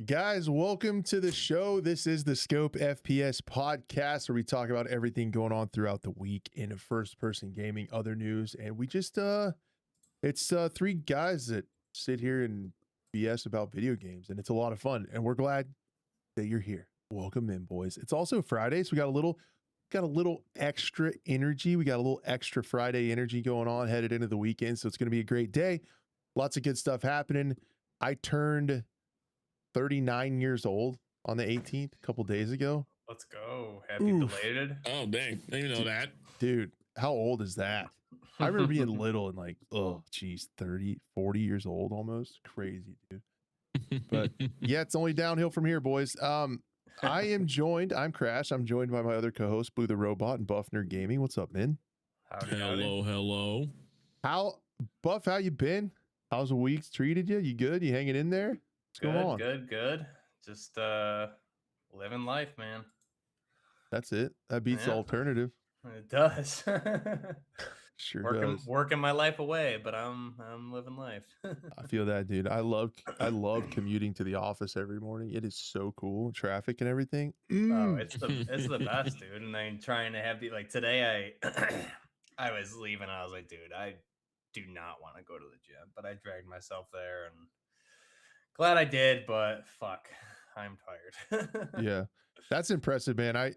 Guys, welcome to the show. This is the Scope FPS podcast where we talk about everything going on throughout the week in first-person gaming, other news, and we just it's three guys that sit here and BS about video games, and it's a lot of fun, and we're glad that you're here. Welcome in, boys. It's also Friday, so we got a little extra energy. We got a little extra Friday energy going on headed into the weekend, so it's going to be a great day. Lots of good stuff happening. I turned 39 years old on the 18th, a couple days ago. Let's go. Happy belated. Oh, dang. I didn't know that. Dude, how old is that? I remember being little and like, oh, geez, 30, 40 years old almost. Crazy, dude. But yeah, it's only downhill from here, boys. I'm Crash. I'm joined by my other co-host, BlueTheRobot and Buffnerd Gaming. What's up, man? Hello. Buff, how you been? How's the week treated you? You good? You hanging in there? What's going on? Good. Just living life, man. That's it. That beats the alternative. It does. Sure does. Working my life away, but I'm living life. I feel that, dude. I love commuting to the office every morning. It is so cool. Traffic and everything. Oh, it's the best, dude. And then trying to have today I was leaving. I was like, dude, I do not want to go to the gym, but I dragged myself there and glad I did, but fuck, I'm tired. Yeah, that's impressive, man. I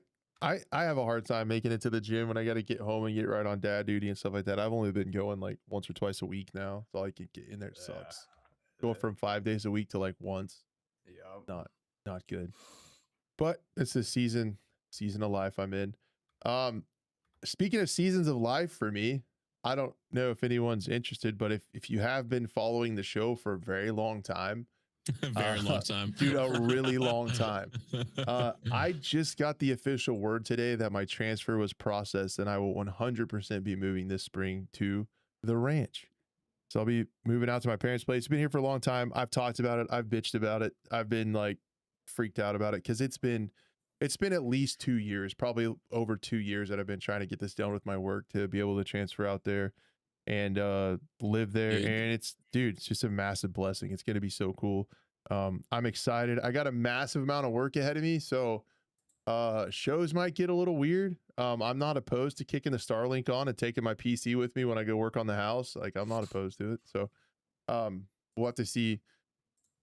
have a hard time making it to the gym when I got to get home and get right on dad duty and stuff like that. I've only been going like once or twice a week now, so I can get in there. It sucks. Going from 5 days a week to like once. Yeah, not good. But it's the season of life I'm in. Speaking of seasons of life for me, I don't know if anyone's interested, but if you have been following the show for a very long time, long time, dude, a really long time. I just got the official word today that my transfer was processed and I will 100% be moving this spring to the ranch. So I'll be moving out to my parents' place. It's been here for a long time. I've talked about it. I've bitched about it. I've been like freaked out about it because it's been at least 2 years, probably over 2 years that I've been trying to get this done with my work to be able to transfer out there and live there. Dude. And it's just a massive blessing. It's going to be so cool. I'm excited. I got a massive amount of work ahead of me, so shows might get a little weird. I'm not opposed to kicking the Starlink on and taking my PC with me when I go work on the house. Like, I'm not opposed to it. So we'll have to see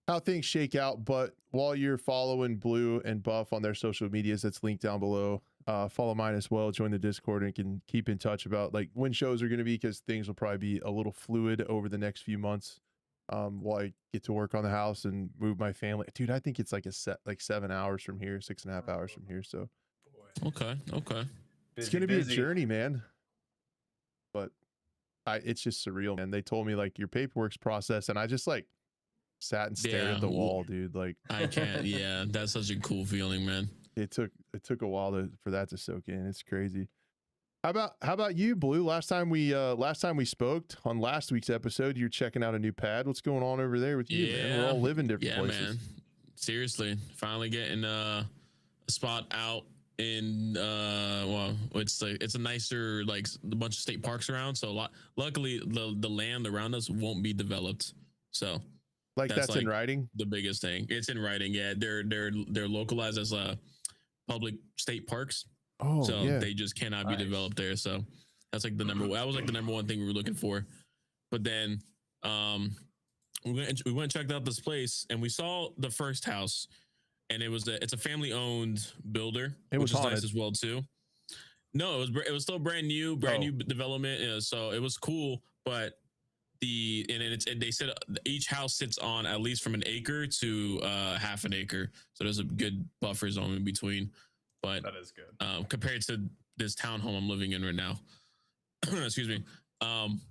how things shake out. But while you're following Blue and Buff on their social medias, that's linked down below. Follow mine as well. Join the Discord and can keep in touch about like when shows are going to be, because things will probably be a little fluid over the next few months while I get to work on the house and move my family. Dude, I think it's like 7 hours from here, 6.5 hours from here. So okay, it's going to be a journey, man. But it's just surreal, man. They told me like your paperwork's processed, and I just like sat and stared at the wall, dude. Like, I can't. Yeah, that's such a cool feeling, man. It took a while for that to soak in. It's crazy. How about you, Blue? Last time we spoke on last week's episode, you're checking out a new pad. What's going on over there with you, man? We're all living different places. Man. Seriously, finally getting a spot out in it's a nicer, like, a bunch of state parks around. So luckily the land around us won't be developed. So that's like in writing. The biggest thing. It's in writing. Yeah, they're localized as public state parks. Oh, so yeah. they just cannot be developed there. So that's like the number one thing we were looking for. But then we went and checked out this place, and we saw the first house, and it's a family owned builder. It was haunted. Nice as well too. No, it was still brand new development. So it was cool, but they said each house sits on at least from an acre to half an acre, so there's a good buffer zone in between. But that is good compared to this townhome I'm living in right now. Excuse me. And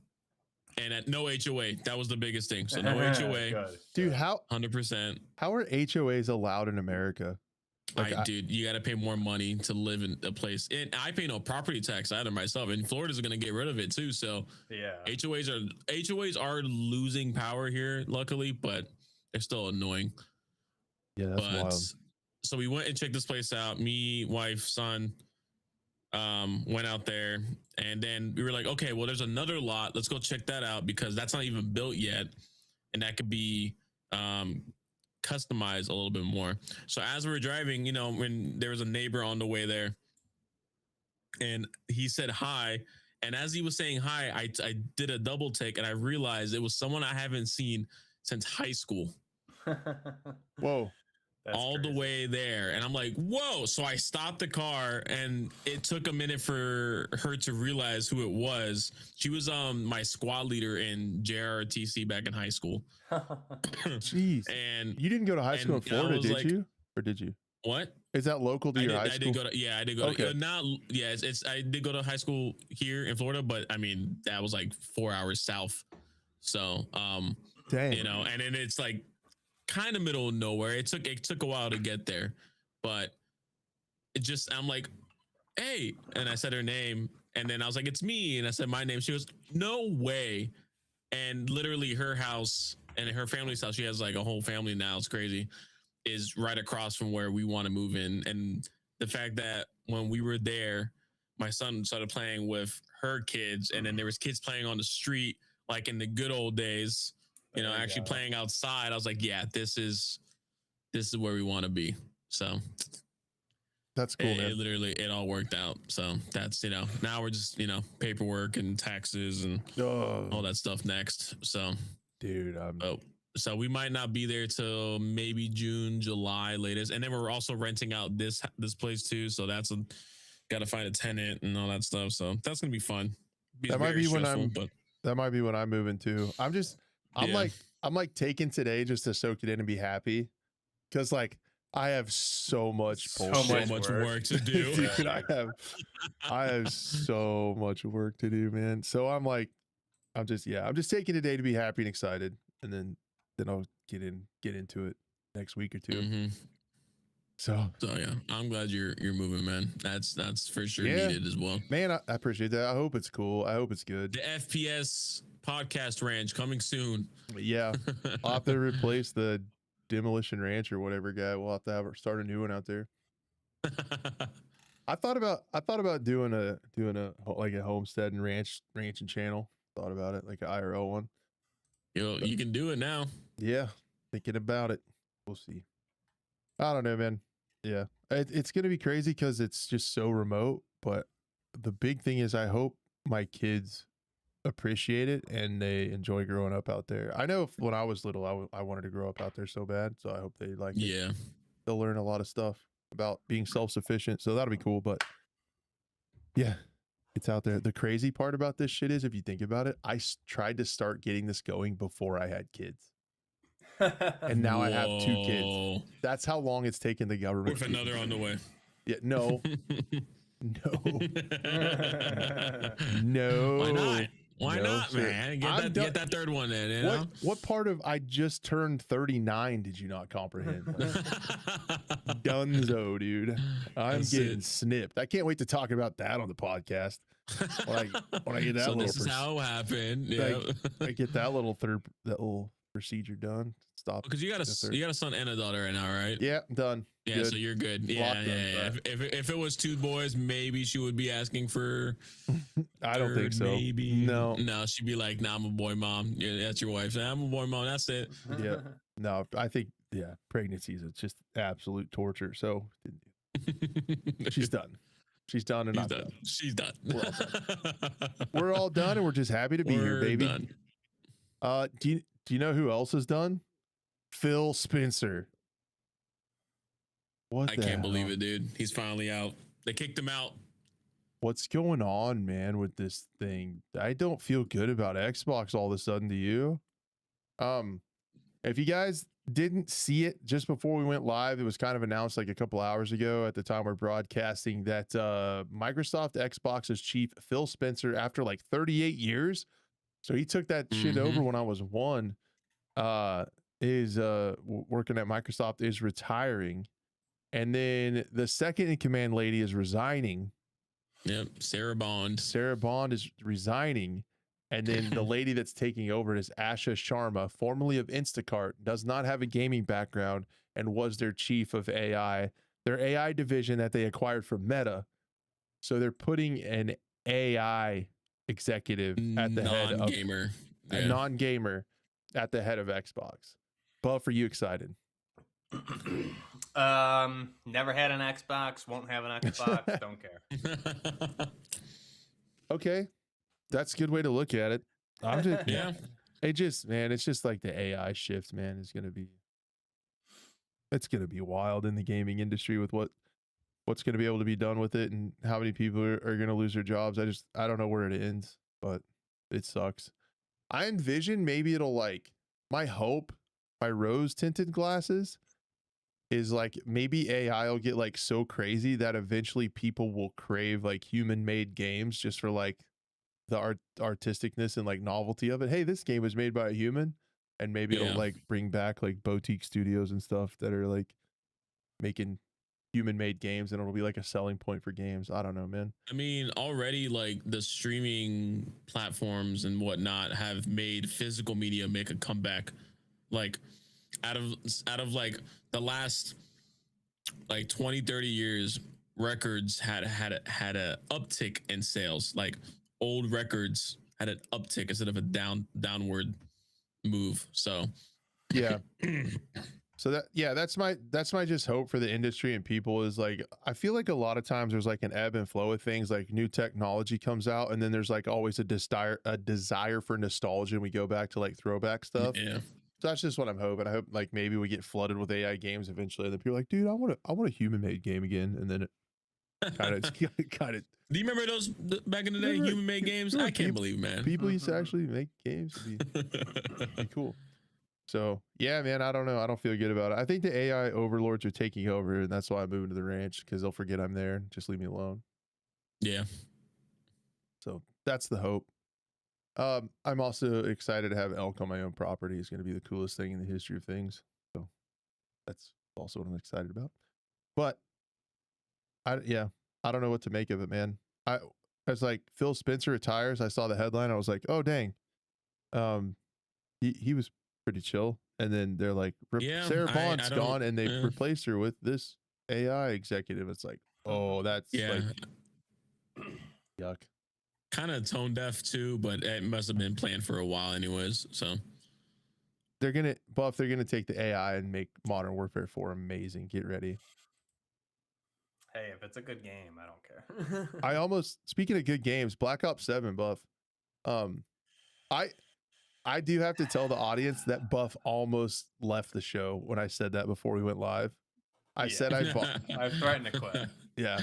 at no HOA, that was the biggest thing. So no HOA, dude. How 100%? How are HOAs allowed in America? Dude, you got to pay more money to live in a place. And I pay no property tax either myself. And Florida's going to get rid of it too. So yeah, HOAs are losing power here, luckily, but they're still annoying. Yeah, that's wild. So we went and checked this place out. Me, wife, son, went out there, and then we were like, okay, well, there's another lot. Let's go check that out because that's not even built yet, and that could be customize a little bit more. So as we were driving, you know, when there was a neighbor on the way there, and he said hi. And as he was saying hi, I did a double take and I realized it was someone I haven't seen since high school. Whoa. That's all crazy. the way there. And I'm like, whoa. So I stopped the car and it took a minute for her to realize who it was. She was my squad leader in JRTC back in high school. Jeez. And you didn't go to high school in Florida, did like, you? Or did you? What? Is that local to your high school? I did go to, yeah, I did go okay. to, not, yeah, it's I did go to high school here in Florida, but I mean, that was like 4 hours south. So, dang. you know, and then it's like kind of middle of nowhere. It took a while to get there, but it just, I'm like, hey, and I said her name, and then I was like, it's me, and I said my name. She goes, no way. And literally her house and her family's house, she has like a whole family now, it's crazy, is right across from where we want to move in. And the fact that when we were there, my son started playing with her kids, and then there was kids playing on the street like in the good old days, you know, actually playing outside. I was like, yeah, this is where we want to be. So that's cool, man. It literally, it all worked out. So that's, you know, now we're just, you know, paperwork and taxes and all that stuff next. So, dude, so we might not be there till maybe June, July latest. And then we're also renting out this place too. So that's got to find a tenant and all that stuff. So that's going to be fun. That might be when I'm moving too. I'm like taking today just to soak it in and be happy. Cause like I have so much work to do. Dude, I have so much work to do, man. So I'm just taking today to be happy and excited. And then I'll get into it next week or two. Mm-hmm. So yeah, I'm glad you're moving, man. That's for sure needed as well. Man, I appreciate that. I hope it's cool. I hope it's good. The FPS podcast ranch coming soon. Yeah. I'll have to replace the Demolition Ranch or whatever guy. We'll have to start a new one out there. I thought about doing a like a homestead and ranch and channel. Thought about it, like an IRL one. You can do it now. Yeah, thinking about it. We'll see. I don't know, man. Yeah, it's gonna be crazy because it's just so remote. But the big thing is, I hope my kids appreciate it and they enjoy growing up out there. I know when I was little, I wanted to grow up out there so bad. So I hope they like it. Yeah, they'll learn a lot of stuff about being self-sufficient. So that'll be cool. But yeah, it's out there. The crazy part about this shit is, if you think about it, I tried to start getting this going before I had kids. And now I have 2 kids. That's how long it's taken the government. With another on the way. Yeah, no. No. Why not? Why not, man? Get that third one in. You know? What part of I just turned 39 did you not comprehend? Dunzo, dude. I'm getting snipped. I can't wait to talk about that on the podcast. When I get that this is how it happened. Yeah. I get that little procedure done. Stop. Because you got a son and a daughter right now, right? Yeah, done. Yeah, good. So you're good. Yeah. If it was 2 boys, maybe she would be asking for. I don't think so. Maybe no. She'd be like, "Nah, I'm a boy mom. Yeah, that's your wife. I'm a boy mom. That's it." Yeah. No, I think pregnancies, it's just absolute torture. So she's done. She's done, and I'm done. She's done. We're all done, and we're just happy to be here, baby. Done. Do you know who else is done? Phil Spencer. I can't believe it, dude. He's finally out. They kicked him out. What's going on, man, with this thing? I don't feel good about Xbox all of a sudden. Do you? If you guys didn't see it just before we went live, it was kind of announced like a couple hours ago at the time we're broadcasting that Microsoft Xbox's chief, Phil Spencer, after like 38 years, so he took that shit over when I was 1, is working at Microsoft, is retiring. And then the second in command lady is resigning. Yep, Sarah Bond. Sarah Bond is resigning. And then the lady that's taking over is Asha Sharma, formerly of Instacart, does not have a gaming background and was their chief of AI, their AI division that they acquired from Meta. So they're putting an AI executive at the head of a non-gamer at the head of Xbox. Buff, are you excited? Never had an Xbox, won't have an Xbox, don't care. Okay, that's a good way to look at it. I'm just Yeah. it's just like the AI shift, man, it's gonna be wild in the gaming industry with what's gonna be able to be done with it and how many people are gonna lose their jobs. I don't know where it ends, but it sucks. I envision maybe it'll like my hope, my rose tinted glasses is like maybe AI will get like so crazy that eventually people will crave like human made games just for like the artisticness and like novelty of it. Hey, this game was made by a human, and maybe it'll Yeah. like bring back like boutique studios and stuff that are like making human made games, and it'll be like a selling point for games. I don't know, man. I mean, already like the streaming platforms and whatnot have made physical media make a comeback. Like out of like the last like 20, 30 years, records had a uptick in sales. Like old records had an uptick instead of a downward move. So Yeah. So that's my just hope for the industry and people is like I feel like a lot of times there's like an ebb and flow of things, like new technology comes out and then there's like always a desire for nostalgia and we go back to like throwback stuff. yeah. So that's just what I'm hoping. I hope like maybe we get flooded with AI games eventually and then people are like, dude, I want a human made game again, and then it kind of Do you remember those back in the day, Remember- human made games? remember I can't believe, man. people used to actually make games. It'd be cool. So yeah, man, I don't know. I don't feel good about it. I think the AI overlords are taking over, and that's why I'm moving to the ranch because they'll forget I'm there and just leave me alone. Yeah. So that's the hope. I'm also excited to have elk on my own property. It's going to be the coolest thing in the history of things. So that's also what I'm excited about. But I don't know what to make of it, man. I was like, Phil Spencer retires. I saw the headline. I was like, oh dang. He was pretty chill. And then they're like, Yeah, Sarah I Bond's don't- gone, and they yeah. replaced her with this AI executive. It's like, oh, that's Yeah. like yuck. Kind of tone deaf too, but it must have been planned for a while anyways. So They're gonna take the AI and make Modern Warfare 4 amazing. Get ready. Hey, if it's a good game, I don't care. I almost, speaking of good games, Black Ops 7, Buff. I do have to tell the audience that Buff almost left the show when I said that before we went live. I said I bought. I threatened to quit. Yeah.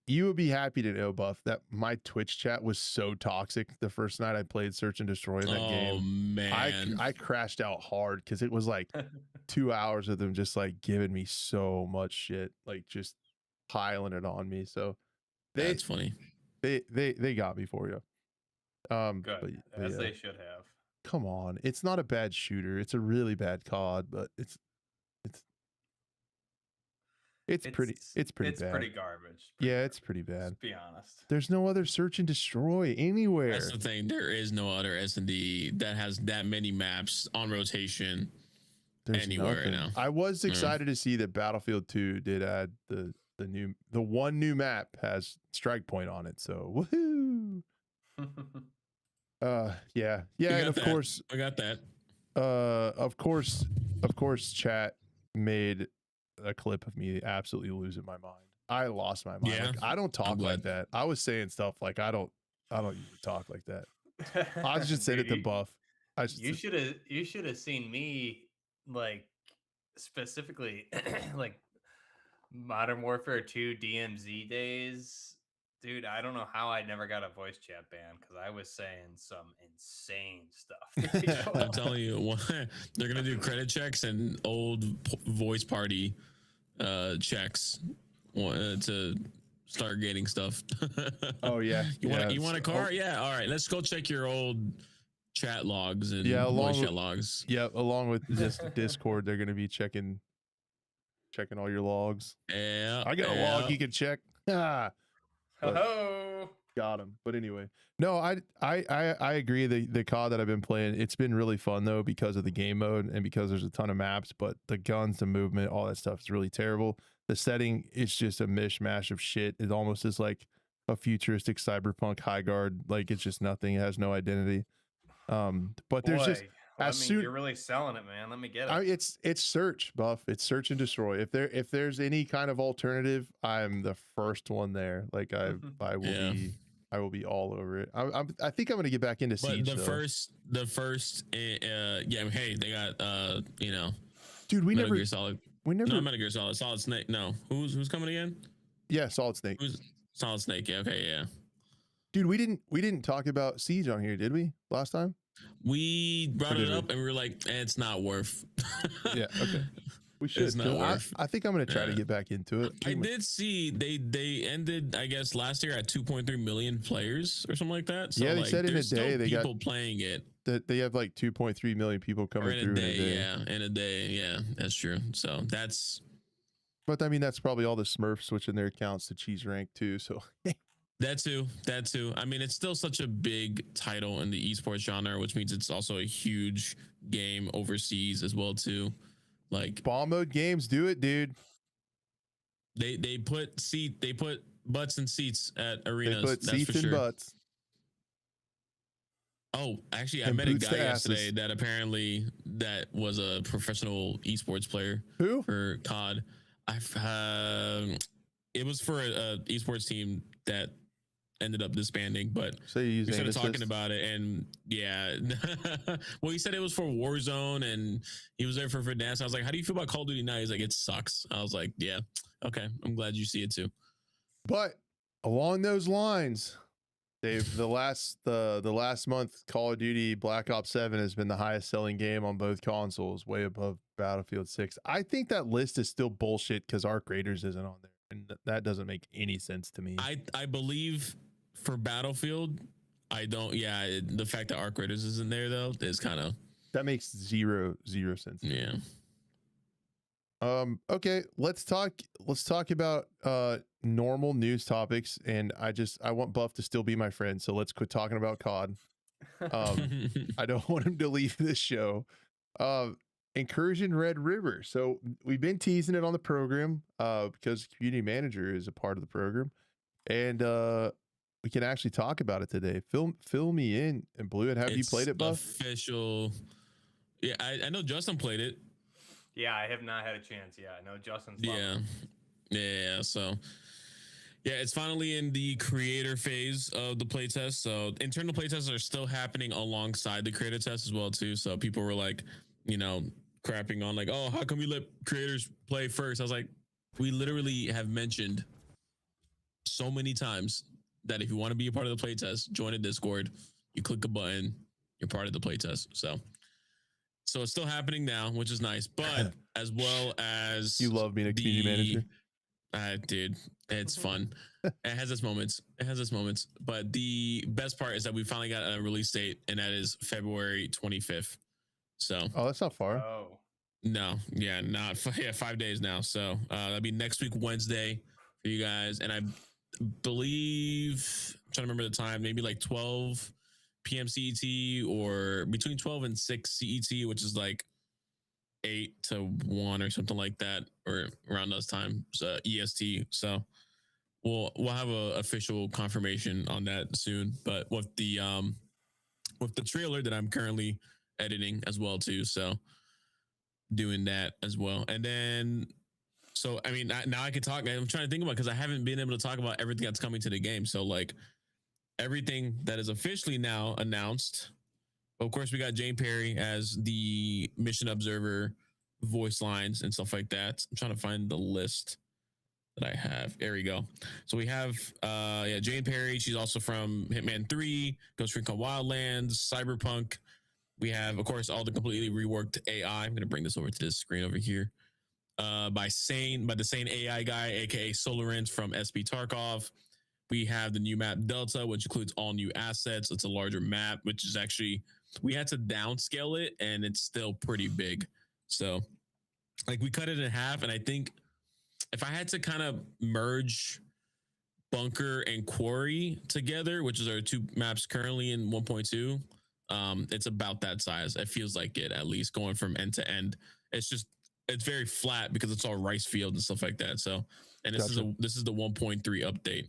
You would be happy to know, Buff, that my Twitch chat was so toxic the first night I played Search and Destroy in that game. Oh man. I crashed out hard because it was like 2 hours of them just like giving me so much shit, like just piling it on me. So That's funny. they got me for you. Good, but as yeah. they should have. Come on, it's not a bad shooter. It's a really bad COD, but it's pretty bad. Pretty garbage. Yeah, it's pretty bad. Let's be honest. There's no other Search and Destroy anywhere. That's the thing. There is no other S&D that has that many maps on rotation. There's anywhere nothing. now. I was excited to see that Battlefield 2 did add the one new map has Strike Point on it. So woohoo! Yeah, and of course I got that. of course chat made a clip of me absolutely losing my mind. I lost my mind. Yeah, like, I don't talk I'm like glad. that. I was saying stuff like I don't usually talk like that. I was just saying it to Buff. You should have seen me like specifically like Modern Warfare 2 DMZ days. Dude, I don't know how I never got a voice chat ban because I was saying some insane stuff. to people. I'm telling you, they're gonna do credit checks and old voice party checks to start getting stuff. Oh yeah. You want a car? Yeah. All right. Let's go check your old chat logs and voice chat logs. Yeah, along with just Discord, they're gonna be checking all your logs. Yeah. I got a log you can check. Hello. Got him. But anyway, no, I agree. The COD that I've been playing, it's been really fun though because of the game mode and because there's a ton of maps. But the guns, the movement, all that stuff is really terrible. The setting, it's just a mishmash of shit. It almost is like a futuristic cyberpunk high guard. Like it's just nothing. It has no identity. But there's just As soon you're really selling it, man. Let me get it. it's search, Buff. It's search and destroy. If there's any kind of alternative, I'm the first one there. Like I will be all over it. I think I'm gonna get back into Siege. But the first yeah, hey, they got dude, we Metal never Gear Solid. we never No, Metal Gear Solid. Solid Snake. No, who's coming again? yeah, Solid Snake. Who's Solid Snake? Yeah, okay, yeah. Dude, we didn't talk about Siege on here, did we? Last time? We brought it up and we were like, it's not worth. Yeah, okay. We should. It's not worth. I think I'm gonna try to get back into it. I did see they ended, I guess, last year at 2.3 million players or something like that. So yeah, they said in a day they people got playing it. That they have like 2.3 million people coming through in a day. Yeah, that's true. So that's. But I mean, that's probably all the Smurfs switching their accounts to cheese rank too. So That too. I mean, it's still such a big title in the esports genre, which means it's also a huge game overseas as well too. Like Bomb Mode Games, do it, dude. They put butts in seats at arenas. They put that's seats for in sure. butts. Oh, actually, I And met a boots guy to yesterday asses. that apparently that was a professional esports player. Who? For COD. It was for a esports team that ended up disbanding, but So you use we started aim talking assist? about it, and yeah. Well, he said it was for Warzone, and he was there for Verdansk. I was like, "How do you feel about Call of Duty now?" He's like, "It sucks." I was like, "Yeah, okay. I'm glad you see it too." But along those lines, Dave, the last month, Call of Duty Black Ops 7 has been the highest selling game on both consoles, way above Battlefield 6. I think that list is still bullshit because Arc Raiders isn't on there, and that doesn't make any sense to me. I believe for Battlefield, I don't. Yeah, the fact that Arc Raiders isn't there though is kind of That makes zero sense. yeah. Okay, let's talk about normal news topics, and I want Buff to still be my friend, so let's quit talking about COD. I don't want him to leave this show. Incursion Red River. So we've been teasing it on the program because the community manager is a part of the program, and we can actually talk about it today. Fill me in. And Blue, have you played it, Buff? Official. Yeah, I know Justin played it. Yeah, I have not had a chance. Yeah, I know Justin's. Yeah. So, yeah, it's finally in the creator phase of the playtest. So internal playtests are still happening alongside the creator test as well too. So people were like, crapping on like, oh, how come we let creators play first? I was like, we literally have mentioned so many times that if you want to be a part of the playtest, join a Discord. You click a button, you're part of the playtest. So it's still happening now, which is nice. But as well as You love being a community manager. Dude, it's fun. It has its moments. But the best part is that we finally got a release date, and that is February 25th. So Oh, that's not far. Oh, no, yeah, not 5 days now. So that'll be next week Wednesday for you guys, and I believe I'm trying to remember the time, maybe like 12 p.m. CET or between 12 and 6 CET, which is like 8 to 1 or something like that, or around those times EST. So we'll have a official confirmation on that soon. But with the trailer that I'm currently editing as well too, so doing that as well. And then so I mean now I can talk. I'm trying to think about because I haven't been able to talk about everything that's coming to the game. So like everything that is officially now announced. Of course, we got Jane Perry as the mission observer, voice lines and stuff like that. I'm trying to find the list that I have. There we go. So we have Jane Perry. She's also from Hitman 3, Ghost Recon Wildlands, Cyberpunk. We have, of course, all the completely reworked AI. I'm going to bring this over to this screen over here. By the Sane AI guy, aka Solarins from SB Tarkov. We have the new map Delta, which includes all new assets. It's a larger map, which is actually, we had to downscale it and it's still pretty big. So like we cut it in half. And I think if I had to kind of merge Bunker and Quarry together, which is our two maps currently in 1.2, it's about that size. It feels like it, at least going from end to end. It's very flat because it's all rice field and stuff like that. So, and this is the 1.3 update.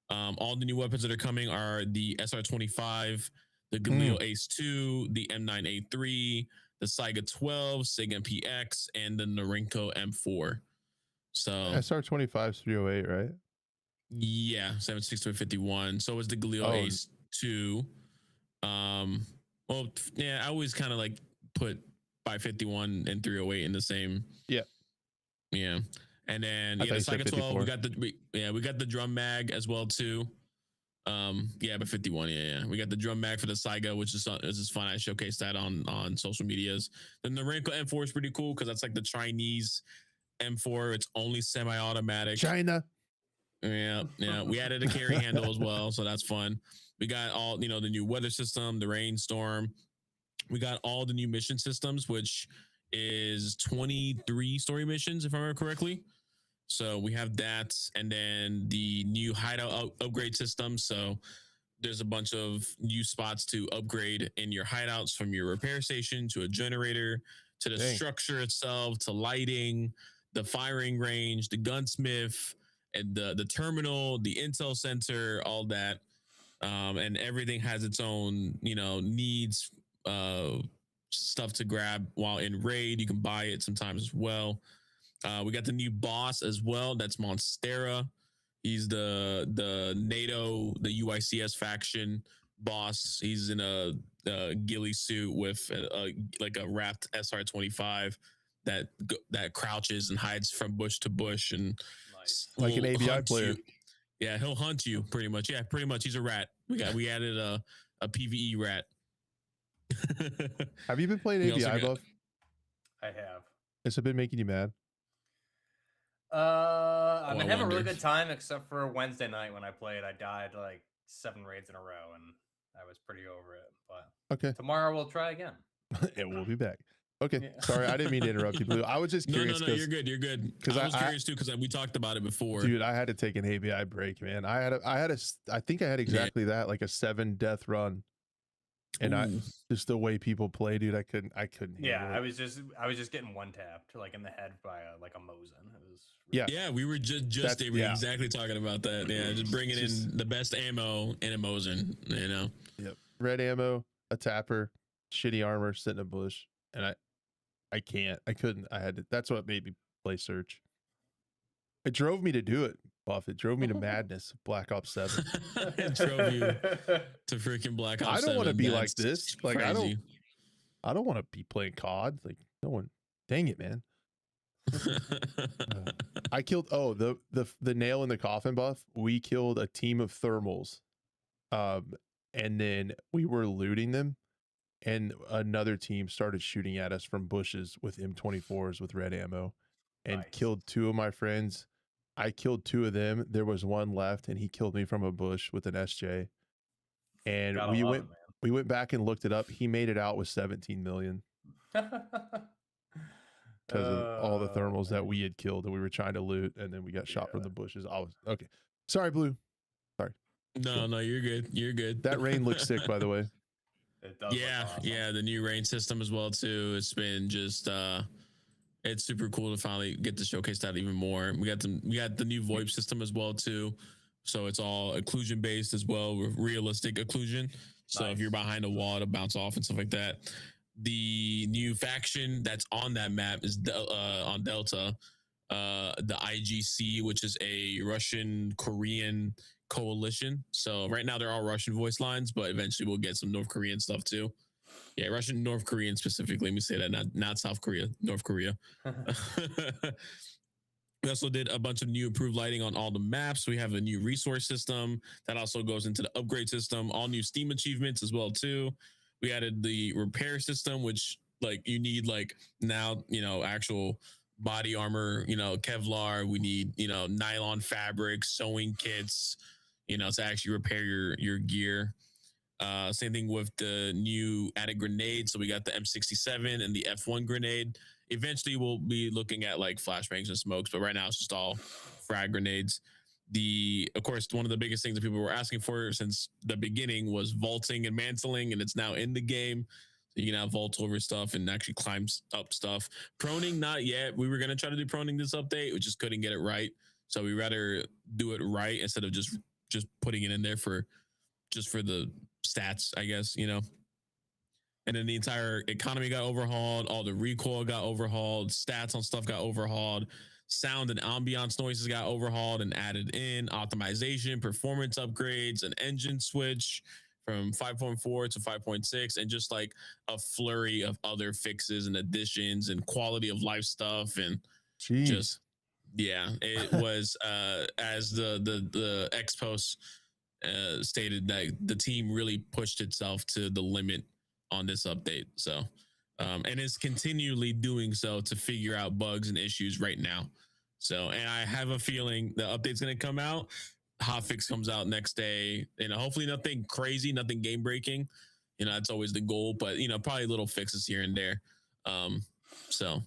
All the new weapons that are coming are the SR-25, the Galil Ace 2, the M9A3, the Saiga 12, Sega MPX, and the Norinco M4. So SR25 is 308, right? yeah, 76251. So was the Galil Ace 2. Well, yeah, I always kind of like put 551 and 308 in the same. Yeah. Yeah. And then the Saiga 12, we got the drum mag as well too. But 51, we got the drum mag for the Saiga, which is fun. I showcased that on social medias. Then the Norinco M4 is pretty cool because that's like the Chinese M4. It's only semi-automatic. China. Yeah. We added a carry handle as well, so that's fun. We got all the new weather system, the rainstorm. We got all the new mission systems, which is 23 story missions, if I remember correctly. So we have that, and then the new hideout upgrade system. So there's a bunch of new spots to upgrade in your hideouts, from your repair station to a generator to the structure itself to lighting, the firing range, the gunsmith, and the terminal, the intel center, all that. And everything has its own, needs, stuff to grab while in raid. You can buy it sometimes as well. We got the new boss as well. That's Monstera. He's the NATO, the UICS faction boss. He's in a ghillie suit with like a wrapped SR25 that crouches and hides from bush to bush and like an ABI player. You. Yeah, he'll hunt you pretty much. Yeah, pretty much. He's a rat. We added a PvE rat. Have you been playing ABI, Buff? I have. Has it been making you mad? I've been having a really good time, except for Wednesday night when I played. I died like 7 raids in a row, and I was pretty over it. But okay, tomorrow we'll try again. And we'll be back. Okay, sorry, I didn't mean to interrupt you, Blue. I was just curious. No, you're good. You're good. Because I was curious too, because we talked about it before. Dude, I had to take an ABI break, man. I think I had exactly that, like a 7 death run. And just the way people play, dude, I couldn't. Yeah, I was just getting one tapped like in the head by like a Mosin. It was yeah. We were just exactly talking about that. Yeah, just bringing in the best ammo in a Mosin. Yep. Red ammo, a tapper, shitty armor, sit in a bush, and I couldn't. I had to. That's what made me play Search. It drove me to do it. Buff. It drove me to madness. Black Ops 7. It drove you to freaking Black Ops 7. I don't want to be like this. Like crazy. I don't want to be playing COD. Like no one. Dang it, man. I killed. Oh, the nail in the coffin, Buff. We killed a team of thermals, and then we were looting them, and another team started shooting at us from bushes with M24s with red ammo, and killed 2 of my friends. I killed 2 of them. There was 1 left, and he killed me from a bush with an SJ. And we went back and looked it up. He made it out with 17 million because of all the thermals that we had killed and we were trying to loot, and then we got shot from the bushes. I was okay. Sorry, Blue. Sorry. No, you're good. You're good. That rain looks sick, by the way. It does. Yeah. The new rain system as well too. It's been just it's super cool to finally get to showcase that even more. We got the new VoIP system as well too. So it's all occlusion based as well, with realistic occlusion. So if you're behind a wall, it'll bounce off and stuff like that. The new faction that's on that map is on Delta, the IGC, which is a Russian-Korean coalition. So right now they're all Russian voice lines, but eventually we'll get some North Korean stuff too. Yeah, Russian, North Korean specifically. Let me say that, not South Korea, North Korea. We also did a bunch of new improved lighting on all the maps. We have a new resource system that also goes into the upgrade system. All new Steam achievements as well too. We added the repair system, which like you need like now actual body armor, Kevlar. We need nylon fabric, sewing kits, to actually repair your gear. Same thing with the new added grenades. So we got the M67 and the F1 grenade. Eventually we'll be looking at like flashbangs and smokes, but right now it's just all frag grenades. Of course, one of the biggest things that people were asking for since the beginning was vaulting and mantling, and it's now in the game. So you can have vault over stuff and actually climb up stuff. Proning, not yet. We were going to try to do proning this update. We just couldn't get it right. So we rather do it right instead of just putting it in there for the stats, I guess, you know. And then the entire economy got overhauled, all the recoil got overhauled, stats on stuff got overhauled, sound and ambiance noises got overhauled and added in, optimization, performance upgrades, an engine switch from 5.4 to 5.6, and just like a flurry of other fixes and additions and quality of life stuff. And Jeez. just, yeah, it was as the X post stated, that the team really pushed itself to the limit on this update. So and is continually doing so to figure out bugs and issues right now. So, and I have a feeling the update's going to come out, hotfix comes out next day, and hopefully nothing crazy, nothing game breaking, you know, that's always the goal, but you know, probably little fixes here and there. So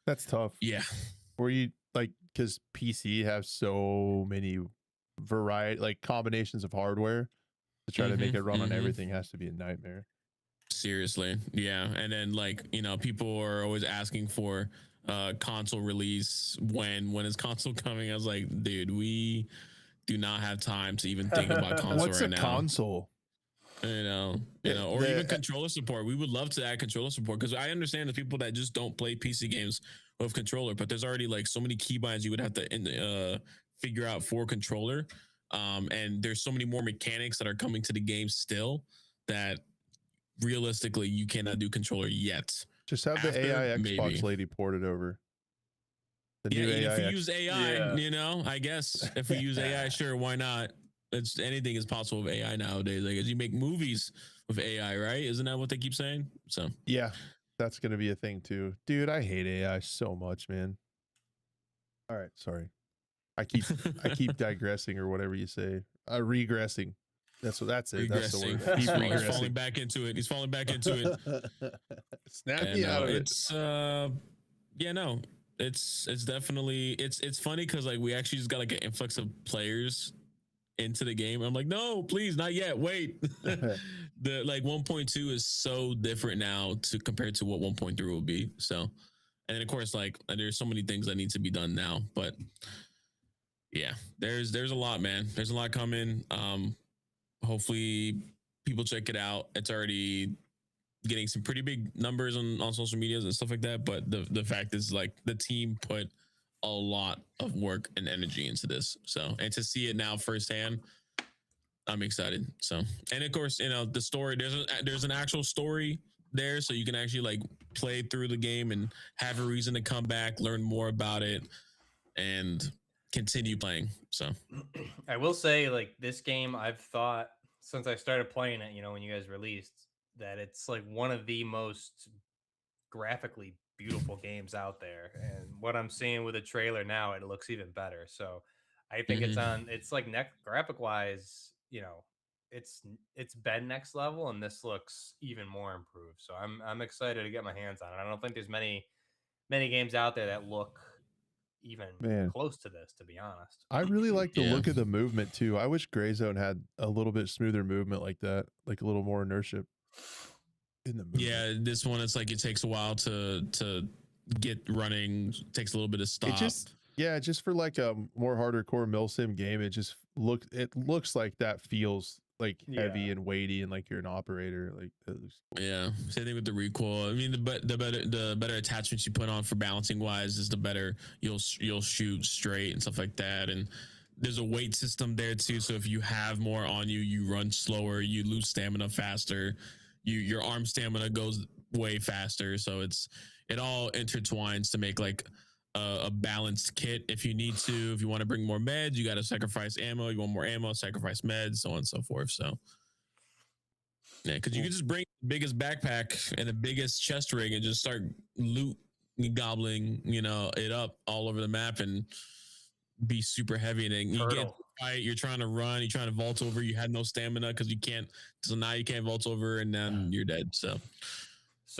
That's tough. yeah. Where you like, because PC have so many variety, like combinations of hardware to try to make it run on everything has to be a nightmare. Seriously. Yeah. And then like, you know, people are always asking for console release. When is console coming? I was like, dude, we do not have time to even think about console. What's right a now. console? You know, or even controller support. We would love to add controller support, because I understand the people that just don't play PC games with controller, but there's already like so many keybinds you would have to figure out for controller. And there's so many more mechanics that are coming to the game still that realistically you cannot do controller yet. Just have the AI Xbox lady port it over. The new AI, if we use AI, you know, I guess if we use AI, sure, why not? It's anything is possible with AI nowadays. I guess you make movies with AI, right? Isn't that what they keep saying? So yeah, that's gonna be a thing too, dude. I hate AI so much, man. All right, sorry. I keep digressing, or whatever you say. Regressing. That's it. That's the word. He's falling back into it. He's falling back into it. Snap me out of it. It's yeah, no. It's definitely it's funny because like we actually just got like an influx of players into the game. I'm like, no, please, not yet. Wait. The like 1.2 is so different now to compared to what 1.3 will be. So, and then of course, like there's so many things that need to be done now. But yeah, there's a lot, man. There's a lot coming. Hopefully people check it out. It's already getting some pretty big numbers on social medias and stuff like that. But the fact is, like, the team put a lot of work and energy into this. So, and to see it now firsthand, I'm excited. So, and of course, you know, the story, there's an actual story there, so you can actually like play through the game and have a reason to come back, learn more about it, and continue playing. So I will say, like, this game, I've thought since I started playing it, you know, when you guys released, that it's like one of the most graphically beautiful games out there. And what I'm seeing with the trailer now, it looks even better. So I think it's like graphic wise, you know, it's been next level, and this looks even more improved. So I'm excited to get my hands on it. I don't think there's many games out there that look even close to this, to be honest. I really like the look of the movement too. I wish Gray Zone had a little bit smoother movement like that, like a little more inertia in the movement. Yeah, this one, it's like it takes a while to get running, takes a little bit of stop. Just for like a more hardcore milsim game, it looks like that feels like heavy and weighty, and like you're an operator. Like yeah, same thing with the recoil. I mean, the better attachments you put on for balancing wise is the better you'll shoot straight and stuff like that. And there's a weight system there too, so if you have more on you, you run slower, you lose stamina faster, your arm stamina goes way faster. So it all intertwines to make like a balanced kit. If you need to, if you want to bring more meds, you got to sacrifice ammo. You want more ammo, sacrifice meds, so on and so forth. So yeah, because you can just bring the biggest backpack and the biggest chest rig and just start loot gobbling, you know, it up all over the map and be super heavy. And then you get fight, you're trying to run, you're trying to vault over, you had no stamina because you can't, so now you can't vault over, and then you're dead. So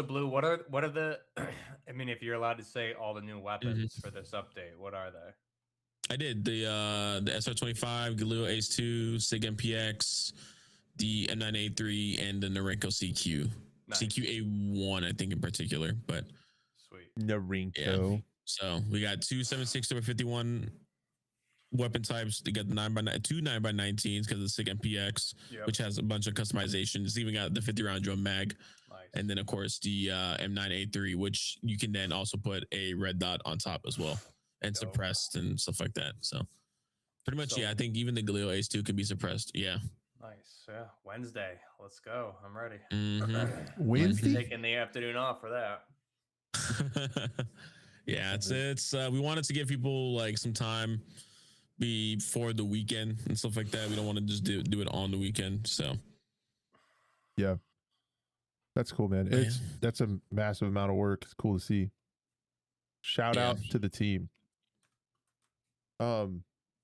Blue, what are the I mean, if you're allowed to say all the new weapons for this update, what are they? I did the SR25, Galil Ace 2, Sig MPX, the M9A3, and the Norenko CQ. Nice. CQ-A1, I think, in particular, but sweet. Norenko. Yeah. So we got two 7.62 51 weapon types. You got the 2 9x19s because of the SIG MPX, which has a bunch of customizations. It's even got the 50 round drum mag. Nice. And then of course the M9A3, which you can then also put a red dot on top as well, and suppressed and stuff like that. So pretty much, yeah. I think even the Galil Ace 2 can be suppressed. Yeah. Nice. Yeah. Wednesday. Let's go. I'm ready. Wednesday? Taking the afternoon off for that. Yeah, it's we wanted to give people like some time before the weekend and stuff like that. We don't want to just do it on the weekend. So yeah, that's cool, man. That's a massive amount of work. It's cool to see. Shout out to the team.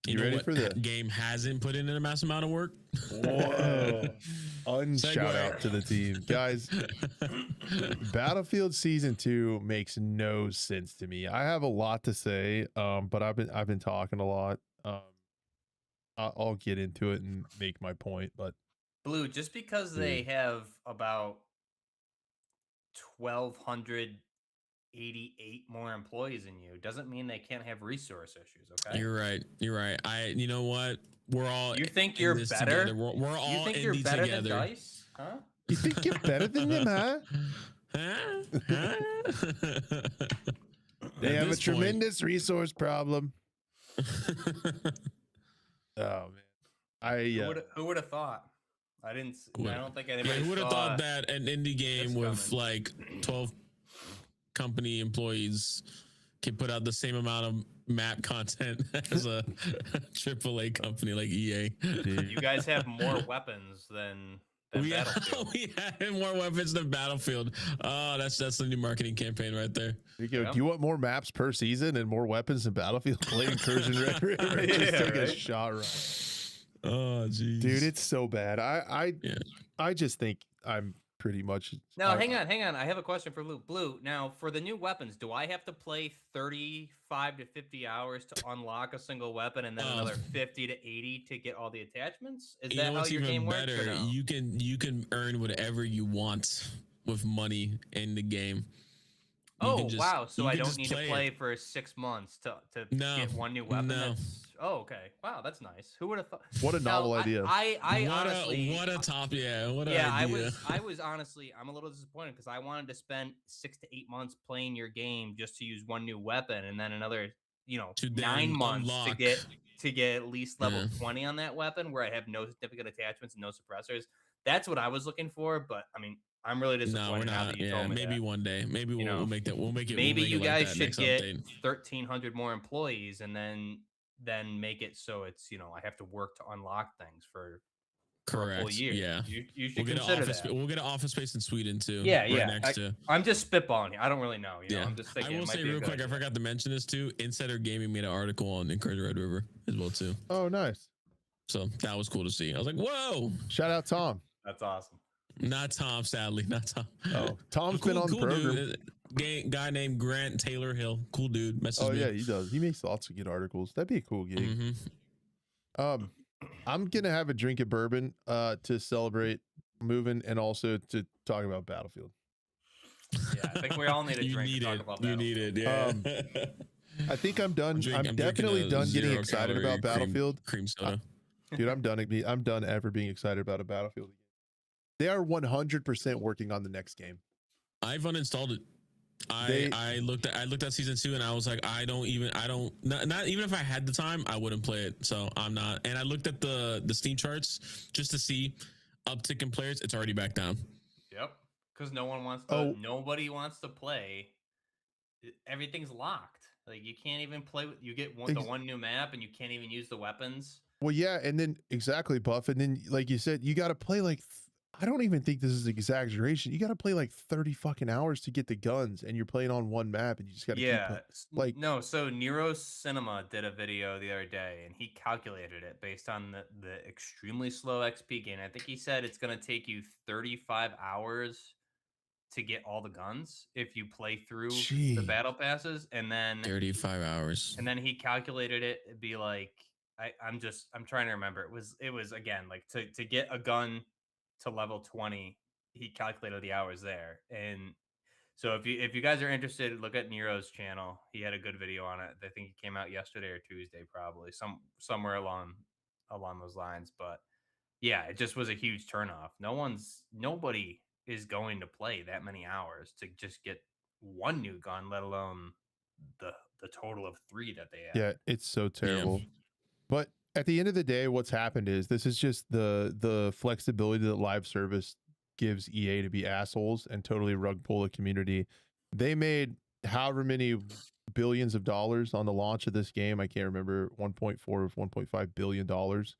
You ready for the game? Hasn't put in a massive amount of work. Whoa. Unshout out to the team, guys. Battlefield Season 2 makes no sense to me. I have a lot to say, but I've been talking a lot. I'll get into it and make my point. But Blue, just because they have about 1,288 more employees than you doesn't mean they can't have resource issues. Okay, you're right. You know what? We're all. You think you're better? Together. We're all. You think you're better than Dice? Huh? You think you're better than them, huh? They have a tremendous resource problem. Oh man, who would have thought? I didn't. I don't think anybody. Who would have thought that an indie game with like 12 company employees can put out the same amount of map content as a AAA company like EA? You guys have more weapons than Battlefield. We have more weapons than Battlefield. Oh, that's the new marketing campaign right there. Do you want more maps per season and more weapons than Battlefield? Play Incursion Red River. Just take a shot right. Oh, geez. Dude, it's so bad. I just think I'm pretty much. Now, hang on. I have a question for Blue. Blue, now for the new weapons, do I have to play 35 to 50 hours to unlock a single weapon and then another 50 to 80 to get all the attachments? Is that how your game works? Or no? You can earn whatever you want with money in the game. Wow. So I don't need to play for 6 months to get one new weapon? No. Okay. Wow, that's nice. Who would have thought? What a novel idea. I honestly... What a top, what an idea. I was honestly, I'm a little disappointed because I wanted to spend 6 to 8 months playing your game just to use one new weapon and then another, 9 months to get at least level 20 on that weapon where I have no significant attachments and no suppressors. That's what I was looking for, but I mean, I'm really disappointed now that you told me maybe that. One day. Maybe we'll make that. We'll make it. Maybe you guys should get 1,300 more employees and then make it so it's I have to work to unlock things for a full year. Yeah, you should consider that. We'll get an office space in Sweden too. Yeah, I'm just spitballing. I don't really know. I'm just thinking. I will say real quick. I forgot to mention this too. Insider Gaming made an article on Incursion Red River as well too. Oh, nice. So that was cool to see. I was like, whoa! Shout out Tom. That's awesome. Not Tom, sadly. Not Tom. Oh, Tom's been on the program. Guy named Grant Taylor Hill. Cool dude. Me. Yeah, he does. He makes lots of good articles. That'd be a cool gig. I'm gonna have a drink of bourbon to celebrate moving and also to talk about Battlefield. Yeah, I think we all need a drink to talk about Battlefield. You need it, yeah. I think I'm done. I'm definitely done getting excited about Battlefield. Cream soda. Dude, I'm done ever being excited about a Battlefield again. They are 100% working on the next game. I've uninstalled it. I looked at season 2 and I was like, not even if I had the time, I wouldn't play it. So I'm not. And I looked at the Steam charts just to see uptick in players. It's already back down. Yep. Because nobody wants to play. Everything's locked. Like you can't even play. You get the one new map and you can't even use the weapons. Well, yeah. And then exactly, Buff. And then like you said, you got to play like, I don't even think this is exaggeration. You got to play like 30 fucking hours to get the guns, and you're playing on one map, and you just got to no. So Nero Cinema did a video the other day, and he calculated it based on the extremely slow XP gain. I think he said it's going to take you 35 hours to get all the guns if you play through the battle passes, and then 35 hours. And then he calculated it. It'd be like I'm trying to remember. It was again like to get a gun to level 20, he calculated the hours there. And So if you guys are interested, look at Nero's channel. He had a good video on it. I think it came out yesterday or Tuesday, probably somewhere along those lines. But yeah, it just was a huge turnoff. Nobody is going to play that many hours to just get one new gun, let alone the total of 3 that they Yeah, added. it's so Yeah. terrible. But at the end of the day, what's happened is this is just the flexibility that live service gives EA to be assholes and totally rug pull the community. They made however many billions of dollars on the launch of this game. I can't remember, 1.4 or 1.5 billion dollars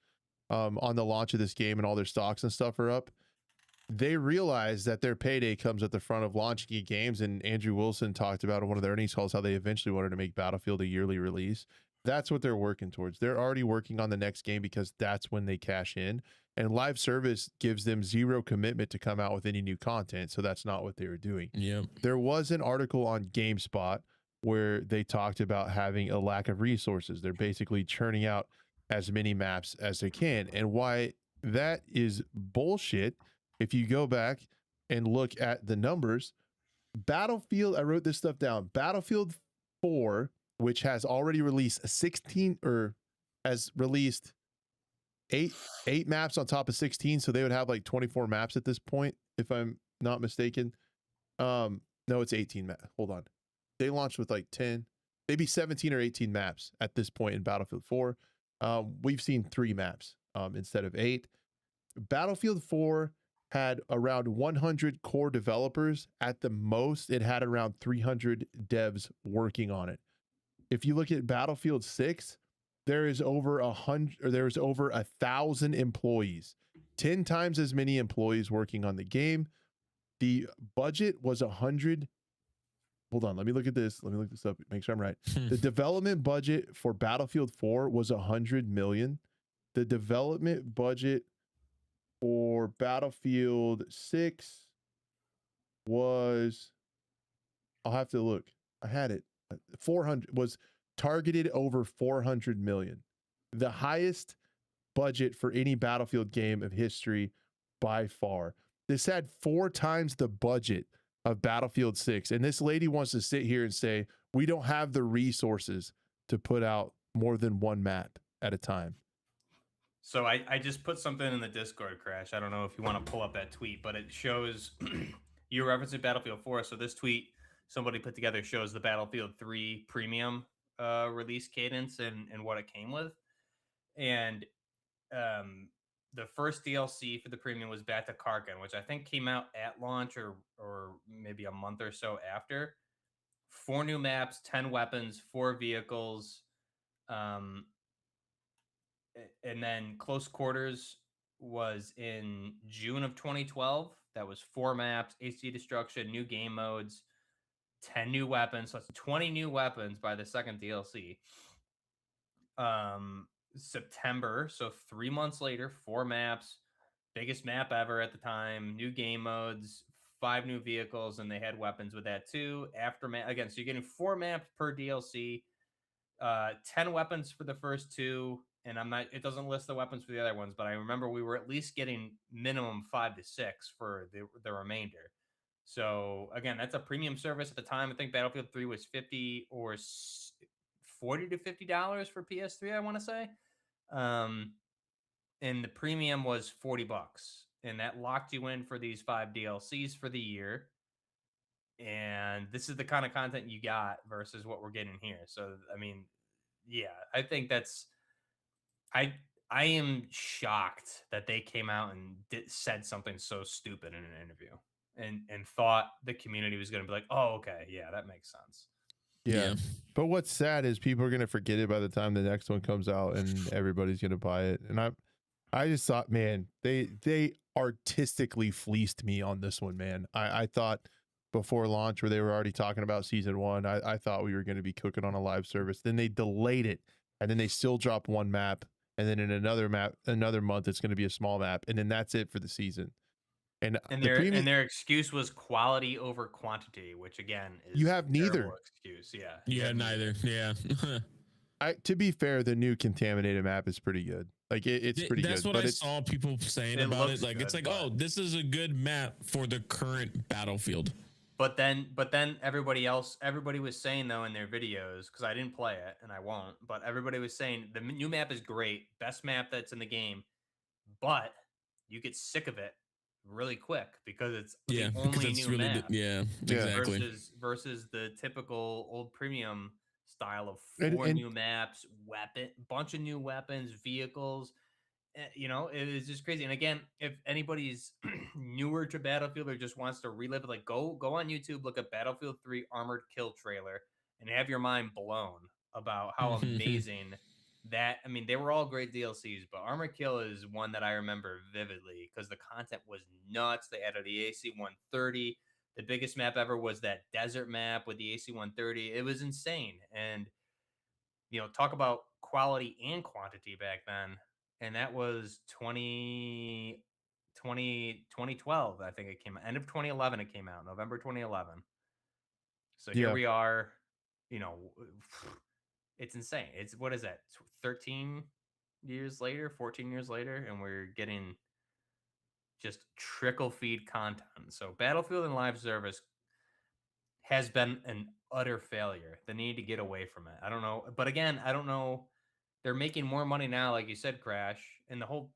on the launch of this game, and all their stocks and stuff are up. They realize that their payday comes at the front of launching games, and Andrew Wilson talked about in one of their earnings calls how they eventually wanted to make Battlefield a yearly release. That's what they're working towards. They're already working on the next game because that's when they cash in, and live service gives them zero commitment to come out with any new content, so that's not what they were doing. Yep. There was an article on GameSpot where they talked about having a lack of resources. They're basically churning out as many maps as they can, and why that is bullshit. If you go back and look at the numbers, Battlefield, I wrote this stuff down. Battlefield 4, which has already released 16 or has released eight maps on top of 16. So they would have like 24 maps at this point, if I'm not mistaken. No, it's 18 maps. Hold on. They launched with like 10, maybe 17 or 18 maps at this point in Battlefield 4. We've seen 3 maps instead of 8. Battlefield 4 had around 100 core developers. At the most, it had around 300 devs working on it. If you look at Battlefield 6, there is over 1,000 employees, 10 times as many employees working on the game. The budget was 100. Hold on, let me look at this. Let me look this up, make sure I'm right. The development budget for Battlefield 4 was 100 million. The development budget for Battlefield 6 was, I'll have to look. I had it. 400 was targeted over 400 million. The highest budget for any Battlefield game of history by far. This had 4 times the budget of Battlefield 6. And this lady wants to sit here and say, we don't have the resources to put out more than 1 map at a time. So I just put something in the Discord, Crash. I don't know if you want to pull up that tweet, but it shows you're referencing Battlefield 4. So this tweet somebody put together shows the Battlefield 3 premium release cadence and what it came with. And the first DLC for the premium was Back to Karkin, which I think came out at launch or maybe a month or so after. 4 new maps, 10 weapons, 4 vehicles. And then Close Quarters was in June of 2012. That was 4 maps, HD destruction, new game modes, 10 new weapons. So that's 20 new weapons by the second DLC. September, so 3 months later, 4 maps, biggest map ever at the time, new game modes, 5 new vehicles, and they had weapons with that too. Aftermath, again, so you're getting 4 maps per DLC, 10 weapons for the first 2. And it doesn't list the weapons for the other ones, but I remember we were at least getting minimum 5 to 6 for the remainder. So again, that's a premium service at the time. I think Battlefield 3 was $50 or $40 to $50 for PS3, I want to say. And the premium was $40, and that locked you in for these 5 DLCs for the year. And this is the kind of content you got versus what we're getting here. So I mean, yeah, I think that's. I am shocked that they came out and said something so stupid in an interview and thought the community was going to be like, oh, okay, yeah, that makes sense. Yeah. But what's sad is people are going to forget it by the time the next one comes out and everybody's going to buy it. And I just thought, man, they artistically fleeced me on this one, man. I thought before launch, where they were already talking about season 1, I thought we were going to be cooking on a live service. Then they delayed it, and then they still dropped 1 map. And then in another month, it's going to be a small map, and then that's it for the season. And their excuse was quality over quantity, which again is you have neither excuse. Yeah, you had neither. Yeah. To be fair, the new contaminated map is pretty good. Like it's pretty good. That's what I saw people saying about it. Like good, it's like, oh, this is a good map for the current Battlefield. But then everybody was saying though in their videos, because I didn't play it and I won't, but everybody was saying the new map is great, best map that's in the game, but you get sick of it really quick because it's Yeah, the because only it's new really map Yeah. exactly. versus the typical old premium style of And, four and new maps, bunch of new weapons, vehicles. You know, it is just crazy. And again, if anybody's newer to Battlefield or just wants to relive it, like go on YouTube, look at Battlefield 3 Armored Kill trailer, and have your mind blown about how amazing that. I mean, they were all great DLCs, but Armored Kill is one that I remember vividly because the content was nuts. They added the AC-130. The biggest map ever was that desert map with the AC-130. It was insane. And talk about quality and quantity back then. And that was 2012, I think it came out. End of 2011, it came out, November 2011. So here yeah, we are, you know, it's insane. It's what is that? 13 years later, 14 years later, and we're getting just trickle feed content. So Battlefield and live service has been an utter failure. They need to get away from it. I don't know, but again, I don't know. They're making more money now, like you said, Crash. And the whole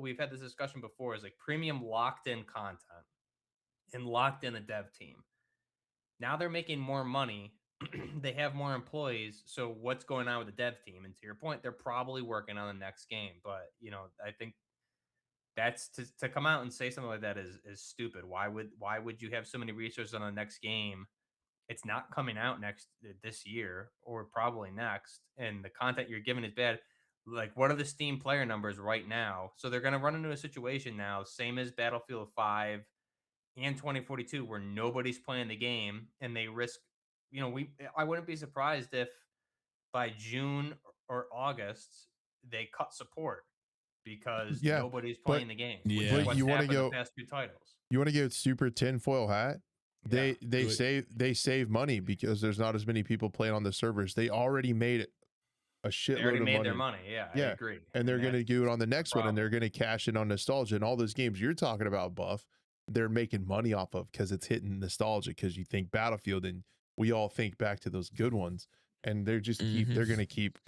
we've had this discussion before is like premium locked in content and locked in a dev team. Now they're making more money. They have more employees. So what's going on with the dev team? And to your point, they're probably working on the next game. But I think that's to come out and say something like that is stupid. Why would you have so many resources on the next game? It's not coming out this year or probably next, and the content you're giving is bad. Like, what are the Steam player numbers right now? So they're going to run into a situation now, same as Battlefield 5 and 2042, where nobody's playing the game, and they risk. I wouldn't be surprised if by June or August they cut support because yeah. nobody's But playing the game, which is Yeah. but what's you want to happened the go past two titles. you want to go super tinfoil hat. Yeah, They Do it. save money because there's not as many people playing on the servers. They already made a they already shitload of made their money. money. Yeah, I Yeah. agree, And they're and going to that's do it just on the a next one, and problem. they're going to cash in on nostalgia, and all those games you're talking about, Buff, they're making money off of because it's hitting nostalgia, because you think Battlefield and we all think back to those good ones, and they're just they're going to keep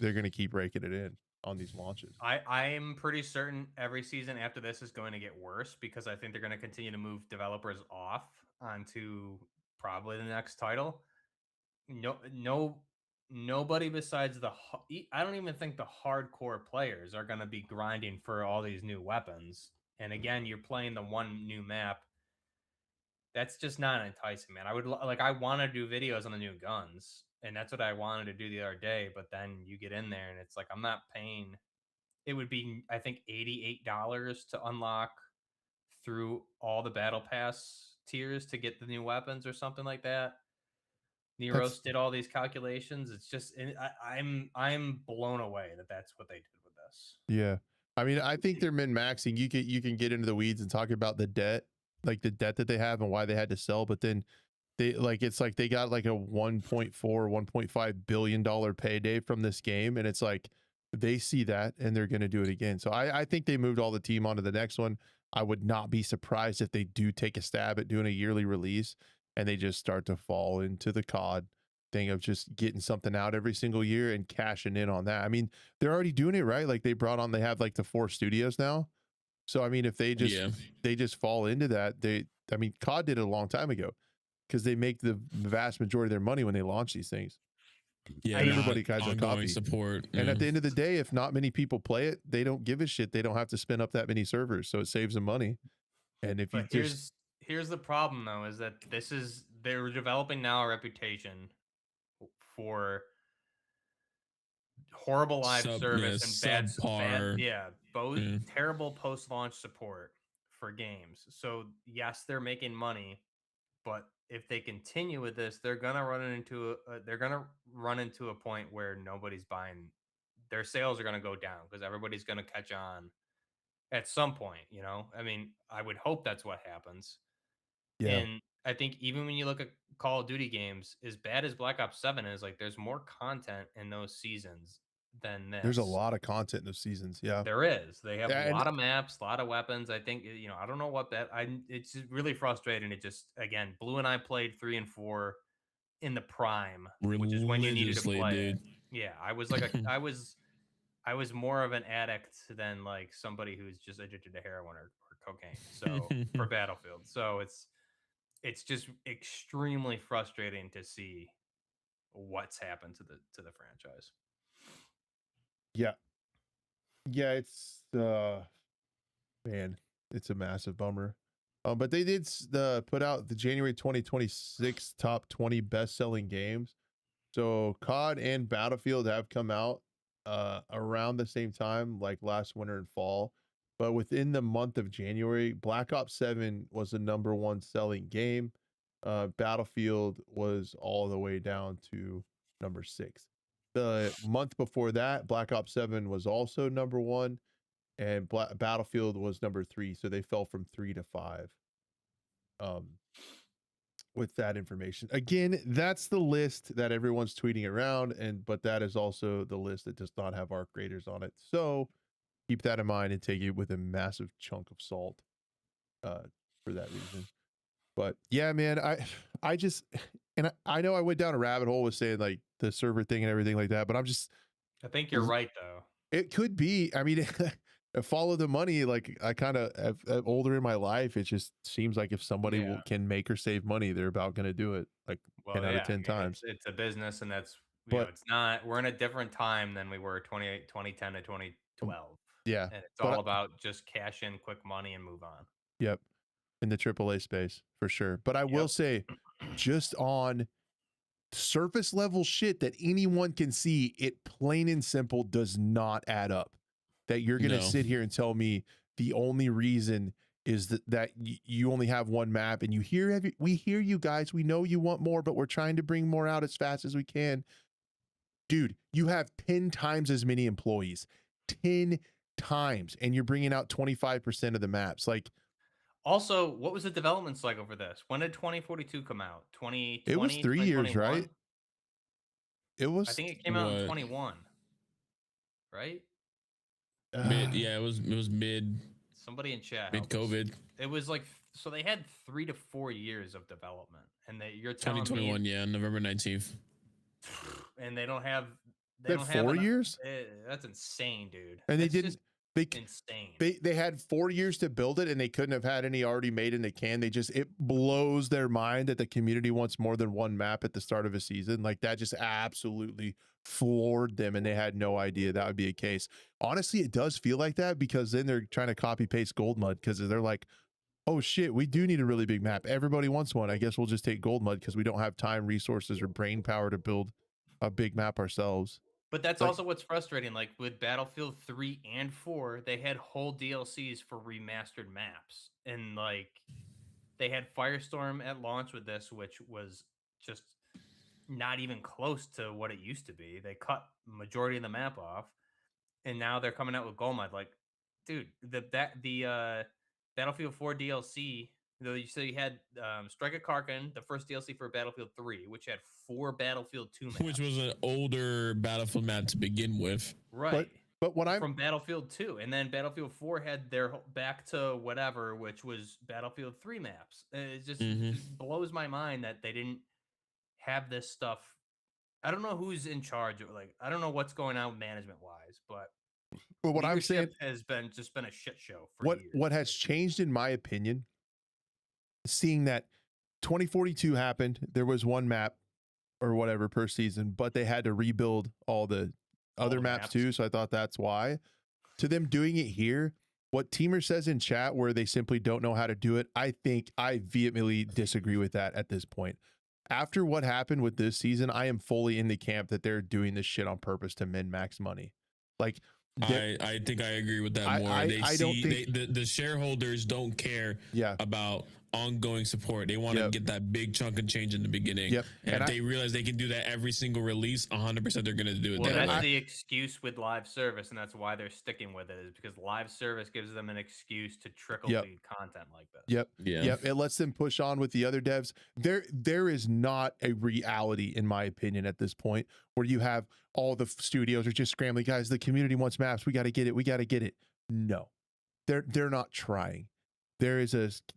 raking it in on these launches. I'm pretty certain every season after this is going to get worse because I think they're going to continue to move developers off onto probably the next title. Nobody besides I don't even think the hardcore players are going to be grinding for all these new weapons. And again, you're playing the one new map. That's just not enticing, man. I want to do videos on the new guns, and that's what I wanted to do the other day. But then you get in there, and it's like I'm not paying. It would be, I think, $88 to unlock through all the battle pass tiers to get the new weapons or something like that. That's Neros did all these calculations. It's just I'm blown away that that's what they did with this. Yeah. I mean, I think they're min maxing. You can get into the weeds and talk about the debt, like the debt that they have and why they had to sell, but then it's like they got like a 1.5 billion dollar payday from this game, and it's like they see that and they're going to do it again. So I think they moved all the team onto the next one. I would not be surprised if they do take a stab at doing a yearly release and they just start to fall into the COD thing of just getting something out every single year and cashing in on that. I mean, they're already doing it, right? Like they have like the 4 studios now. So I mean, if they just fall into that, I mean, COD did it a long time ago because they make the vast majority of their money when they launch these things. Yeah, And I- everybody has a ongoing copy. support. And yeah. at the end of the day, if not many people play it, they don't give a shit. They don't have to spin up that many servers, so it saves them money. And if you But just here's the problem though, is that they're developing now a reputation for horrible live service and subpar. both Yeah. terrible post-launch support for games. So yes, they're making money, but if they continue with this, they're gonna run into a point where nobody's buying. Their sales are gonna go down because everybody's gonna catch on at some point. I mean, I would hope that's what happens. yeah, And I think even when you look at Call of Duty games, as bad as Black Ops 7 is, like there's more content in those seasons than this. There's a lot of content in those seasons. Yeah. There is. They have Yeah, a lot of maps, a lot of weapons. I think I don't know what that. It's just really frustrating. It just again, Blue and I played 3 and 4 in the prime, which is when you needed to Religiously, play dude. it. Yeah, I was like I was more of an addict than like somebody who's just addicted to heroin or cocaine. So for Battlefield, so it's just extremely frustrating to see what's happened to the franchise. Yeah. Yeah, it's man, it's a massive bummer. But they did put out the January 2026 top 20 best-selling games. So COD and Battlefield have come out around the same time, like last winter and fall. But within the month of January, Black Ops 7 was the #1 selling game. Battlefield was all the way down to number 6. The month before that, Black Ops 7 was also #1, and Battlefield was number 3. So they fell from 3 to 5. With that information, again, that's the list that everyone's tweeting around, but that is also the list that does not have ARC graders on it. So keep that in mind and take it with a massive chunk of salt for that reason. But yeah, man, I just, and I know I went down a rabbit hole with saying like the server thing and everything like that, but I think you're right though. It could be. I mean, follow the money. Like I kind of older in my life, it just seems like if somebody can make or save money, they're about going to do it. Like 10 out of 10 times. It's a business, and that's it's not. We're in a different time than we were 2010 to 2012. Yeah, and it's all about just cash in quick money and move on. Yep, in the AAA space for sure. But I will say, just on surface level shit that anyone can see, it plain and simple does not add up. That you're going to sit here and tell me the only reason is that you only have one map, and we hear you guys, we know you want more, but we're trying to bring more out as fast as we can. Dude, you have 10 times as many employees, 10 times, and you're bringing out 25% of the maps. Like, also, what was the developments like over this? When did 2042 come out? 2020? It was 3 years, right? It was. I think it came out in 21, right? It was mid. Somebody in chat. Mid COVID. It was like, so they had 3 to 4 years of development, and you're telling 2021, me, November 19th. And they don't have. They have 4 years. That's insane, dude. And they didn't. Insane. They had 4 years to build it, and they couldn't have had any already made in the can. It blows their mind that the community wants more than one map at the start of a season. Like that just absolutely floored them, and they had no idea that would be a case. Honestly, it does feel like that, because then they're trying to copy paste Gold Mud, because they're like, oh shit, we do need a really big map. Everybody wants one. I guess we'll just take Gold Mud because we don't have time, resources, or brain power to build a big map ourselves. But that's also what's frustrating. Like with Battlefield 3 and 4, they had whole DLCs for remastered maps. And like they had Firestorm at launch with this, which was just not even close to what it used to be. They cut majority of the map off. And now they're coming out with Gold Mud. Like, dude, the Battlefield 4 DLC, so you had Strike at Karkin, the first DLC for Battlefield 3, which had 4 Battlefield 2 maps. Which was an older Battlefield map to begin with. Right. But when I'm from Battlefield 2, and then Battlefield 4 had their back to whatever, which was Battlefield 3 maps. It just blows my mind that they didn't have this stuff. I don't know who's in charge of, like, I don't know what's going on management wise, but what I'm saying has been a shit show for years. What has changed, in my opinion, seeing that 2042 happened, there was one map or whatever per season, but they had to rebuild all the other maps too. So I thought that's why. To them doing it here, what Teamer says in chat, where they simply don't know how to do it, I think I vehemently disagree with that at this point. After what happened with this season, I am fully in the camp that they're doing this shit on purpose to min-max money. Like, I think I agree with that more. The shareholders don't care about ongoing support. They want to get that big chunk of change in the beginning. Yep. And if they realize they can do that every single release, 100% they're going to do it. Well, that that's way. the excuse with live service, and that's why they're sticking with it, is because live service gives them an excuse to trickle feed content like this. Yep. It lets them push on with the other devs. There is not a reality, in my opinion, at this point, where you have all the studios are just scrambling. Guys, the community wants maps. We got to get it. We got to get it. No, they're not trying. There is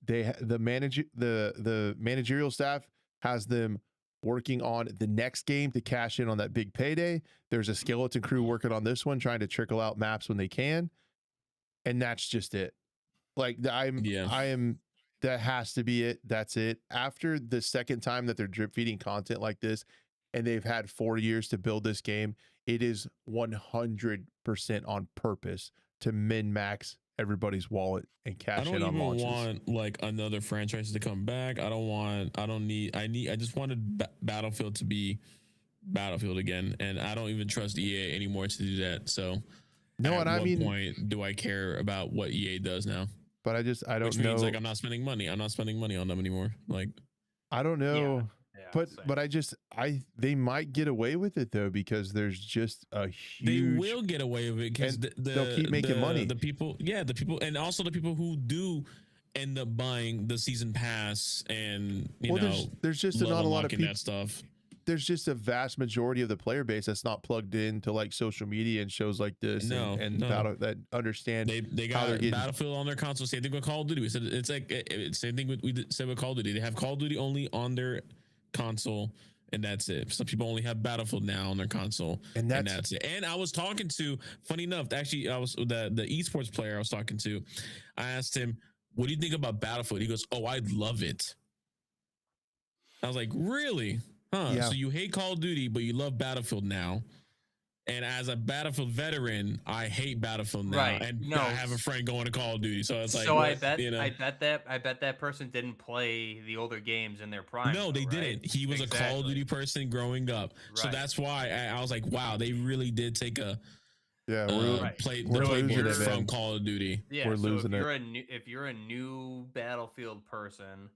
the managerial staff has them working on the next game to cash in on that big payday. There's a skeleton crew working on this one, trying to trickle out maps when they can. And that's just it. Like I am, that has to be it. That's it. After the second time that they're drip feeding content like this, and they've had 4 years to build this game, it is 100% on purpose to min-max everybody's wallet and cash in on launches. I don't even want like another franchise to come back. I just wanted Battlefield to be Battlefield again, and I don't even trust EA anymore to do that. So no, at what point do I care about what EA does now? But I don't know. Which means like I'm not spending money on them anymore. Like I don't know. But they might get away with it though, because there's just a huge. They will get away with it because they'll keep making money. The people, and also the people who do end up buying the season pass, and there's just not a lot of people. That stuff. There's just a vast majority of the player base that's not plugged into like social media and shows like this, that understand. They got Battlefield on their console. Same thing with Call of Duty. We said it's like same thing we said with Call of Duty. They have Call of Duty only on their console, and that's it. Some people only have Battlefield now on their console, and that's it. And I was talking to, funny enough, actually, I was the esports player I was talking to. I asked him, "What do you think about Battlefield?" He goes, "Oh, I love it." I was like, "Really? Huh? Yeah. So you hate Call of Duty, but you love Battlefield now?" And as a Battlefield veteran, I hate Battlefield now. Right. And I have a friend going to Call of Duty. So it's like, I bet that person didn't play the older games in their prime. No, they didn't. He was a Call of Duty person growing up. Right. So that's why I was like, wow, they really did take a playbook from Call of Duty. Yeah, we're losing it. If you're a new Battlefield person,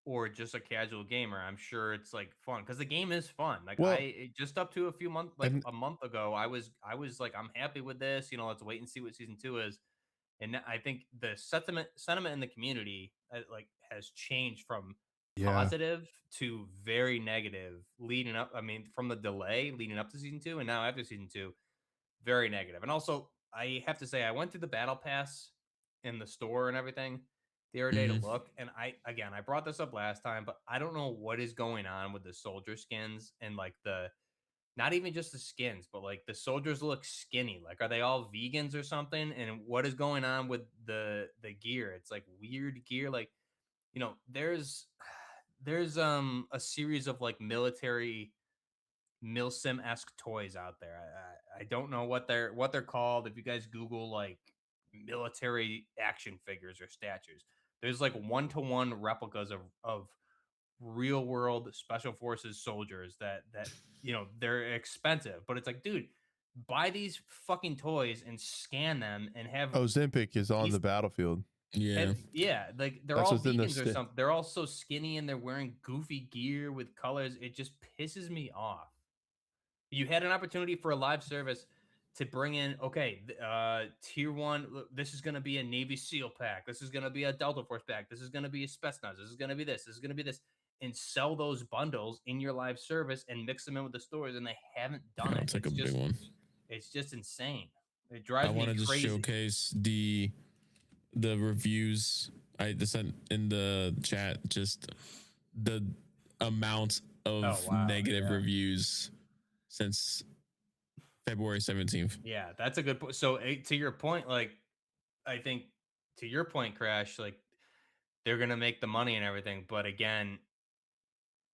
or just a casual gamer, I'm sure it's like fun, because the game is fun. Like just up to a month ago, I was like, I'm happy with this. Let's wait and see what season 2 is. And I think the sentiment in the community has changed from positive to very negative leading up. I mean, from the delay leading up to season 2, and now after season 2, very negative. And also, I have to say, I went through the battle pass in the store and everything the other day to look, and I brought this up last time, but I don't know what is going on with the soldier skins, and like not even just the skins, but like the soldiers look skinny. Like, are they all vegans or something? And what is going on with the gear? It's like weird gear. Like, there's a series of like military milsim-esque toys out there. I don't know what they're called. If you guys Google like military action figures or statues, there's like 1-to-1 replicas of real world special forces soldiers that they're expensive, but it's like, dude, buy these fucking toys and scan them and have Ozempic is on the battlefield. Like they're all vegans or something. They're all so skinny and they're wearing goofy gear with colors. It just pisses me off. You had an opportunity for a live service to bring in, tier 1, this is going to be a Navy SEAL pack. This is going to be a Delta Force pack. This is going to be a Spetsnaz. This is going to be this. This is going to be this. And sell those bundles in your live service and mix them in with the stores, and they haven't done it. It's like a big one. It's just insane. It drives me crazy. I wanted to showcase the reviews. I just sent in the chat just the amount of negative reviews since February 17th. Yeah, that's a good point. So to your point, like, I think to your point, Crash, like, they're going to make the money and everything. But again,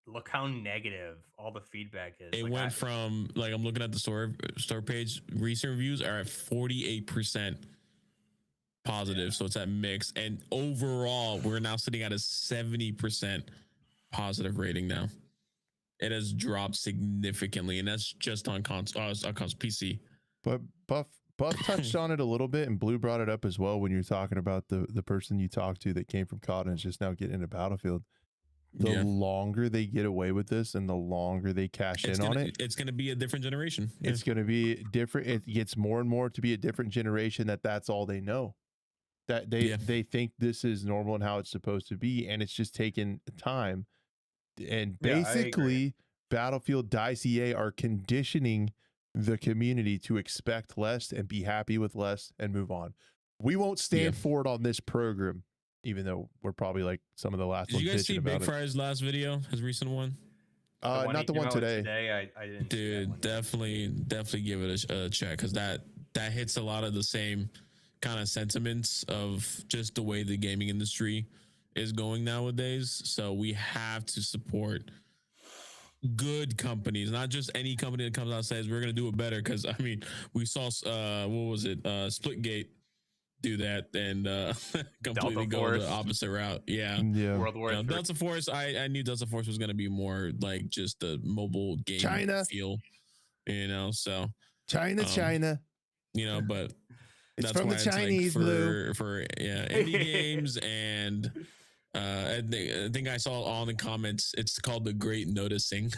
look how negative all the feedback is. It went from, like, I'm looking at the store page, recent reviews are at 48% positive. So it's at mixed. And overall, we're now sitting at a 70% positive rating now. It has dropped significantly, and that's just on PC. But Buff touched on it a little bit, and Blue brought it up as well when you're talking about the person you talked to that came from COD and is just now getting into Battlefield. The longer they get away with this and the longer they cash in on it, it's going to be a different generation. It's going to be different. It gets more and more to be a different generation that's all they know. That they think this is normal and how it's supposed to be, and it's just taking time. And basically, Battlefield.ca are conditioning the community to expect less and be happy with less and move on. We won't stand for it on this program, even though we're probably like some of the last ones. Did you guys see Big Fry's last video, his recent one? Not the one today. I didn't. Dude, definitely give it a check, because that hits a lot of the same kind of sentiments of just the way the gaming industry is going nowadays. So we have to support good companies, not just any company that comes out and says we're going to do it better. Because I mean, we saw what was it, Splitgate do that and completely go the opposite route. World War III. Delta Force, I knew Delta Force was going to be more like just the mobile game feel, so China, but it's that's from why the Chinese, Blue. for indie games. And I think I saw all in the comments, it's called the Great Noticing.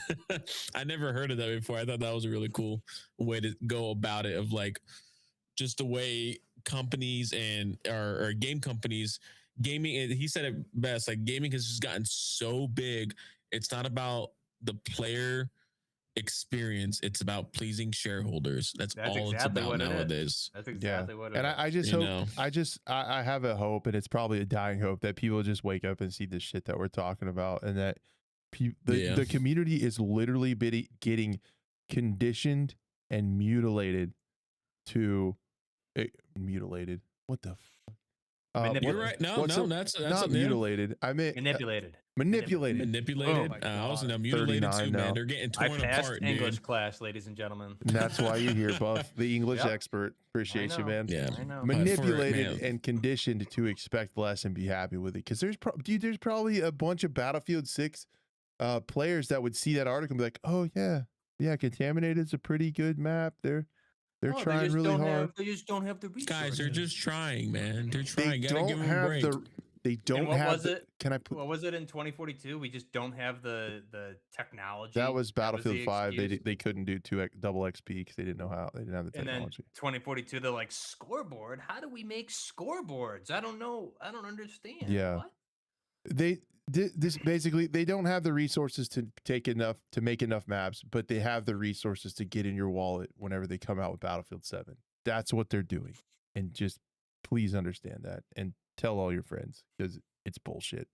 I never heard of that before. I thought that was a really cool way to go about it, of like just the way companies and or game companies, gaming, he said it best, like gaming has just gotten so big. It's not about the player experience, it's about pleasing shareholders. That's all exactly it's about nowadays. That's exactly what it and is. I just hope, I have a hope, and it's probably a dying hope, that people just wake up and see the shit that we're talking about, and that the community is literally getting conditioned and mutilated to mutilated. What the fuck? You're right. No, that's not mutilated. I meant manipulated. Manipulated. Oh I was mutilated too, man. They're getting torn apart. English class, ladies and gentlemen. And that's why you're here, Buff, the English expert. Appreciate you, man. Yeah, I know. Manipulated and conditioned to expect less and be happy with it. Because there's probably a bunch of Battlefield 6 players that would see that article and be like, oh yeah, Contaminated's a pretty good map. They're trying really hard. They just don't have the resources. Guys, they're just trying, man. They're trying. They Gotta give them a break. They don't have. What was it in 2042? We just don't have the technology. That was Battlefield 5. They couldn't do double XP because they didn't know how. They didn't have the technology. And then 2042, they're like, scoreboard. How do we make scoreboards? I don't know. I don't understand. Yeah. What? This basically, they don't have the resources to make enough maps, but they have the resources to get in your wallet whenever they come out with Battlefield 7. That's what they're doing, and just please understand that and tell all your friends, because it's bullshit.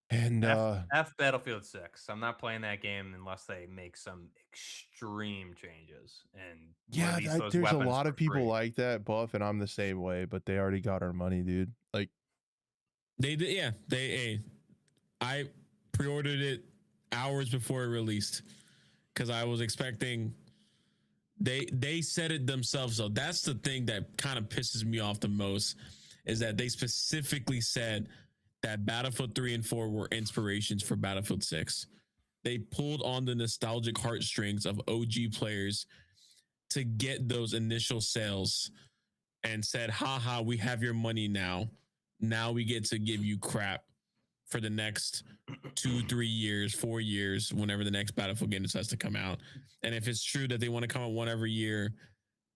And F Battlefield 6. I'm not playing that game unless they make some extreme changes. And there's a lot of people like that, Buff, and I'm the same way. But they already got our money, dude. Like they did, yeah. I pre-ordered it hours before it released because I was expecting. They said it themselves, so that's the thing that kind of pisses me off the most, is that they specifically said that Battlefield 3 and 4 were inspirations for Battlefield 6. They pulled on the nostalgic heartstrings of OG players to get those initial sales and said, haha, we have your money now. Now we get to give you crap for the next 2, 3 years, 4 years, whenever the next Battlefield game decides to come out. And if it's true that they want to come out one every year,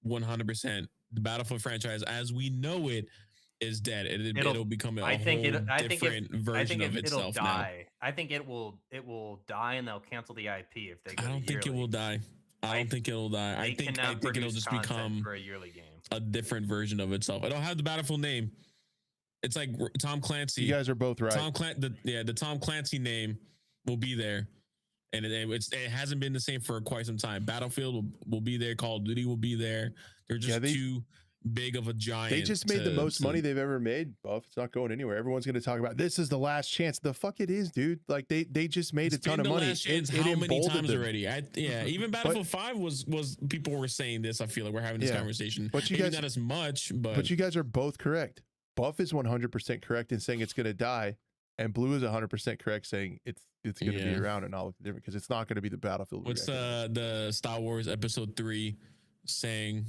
100%, the Battlefield franchise as we know it is dead. It'll become a different version of itself now. I think it will die, and they'll cancel the IP if they go I don't think it will die. I don't think it'll die. I think it'll just become for a yearly game, a different version of itself. It'll have the Battlefield name. It's like Tom Clancy. You guys are both right. The Tom Clancy name will be there, and it hasn't been the same for quite some time. Battlefield will be there. Call of Duty will be there. They're just too big of a giant. They just made the most money they've ever made, Buff. It's not going anywhere. Everyone's going to talk about this is the last chance. The fuck it is, dude. Like they just made a ton of money. How many times already? Even Battlefield 5 was people were saying this. I feel like we're having this conversation. But you guys, not as much. But you guys are both correct. Buff is 100% correct in saying it's going to die, and Blue is 100% correct saying it's going to be around and not look different, because it's not going to be the Battlefield. What's the Star Wars Episode 3 saying,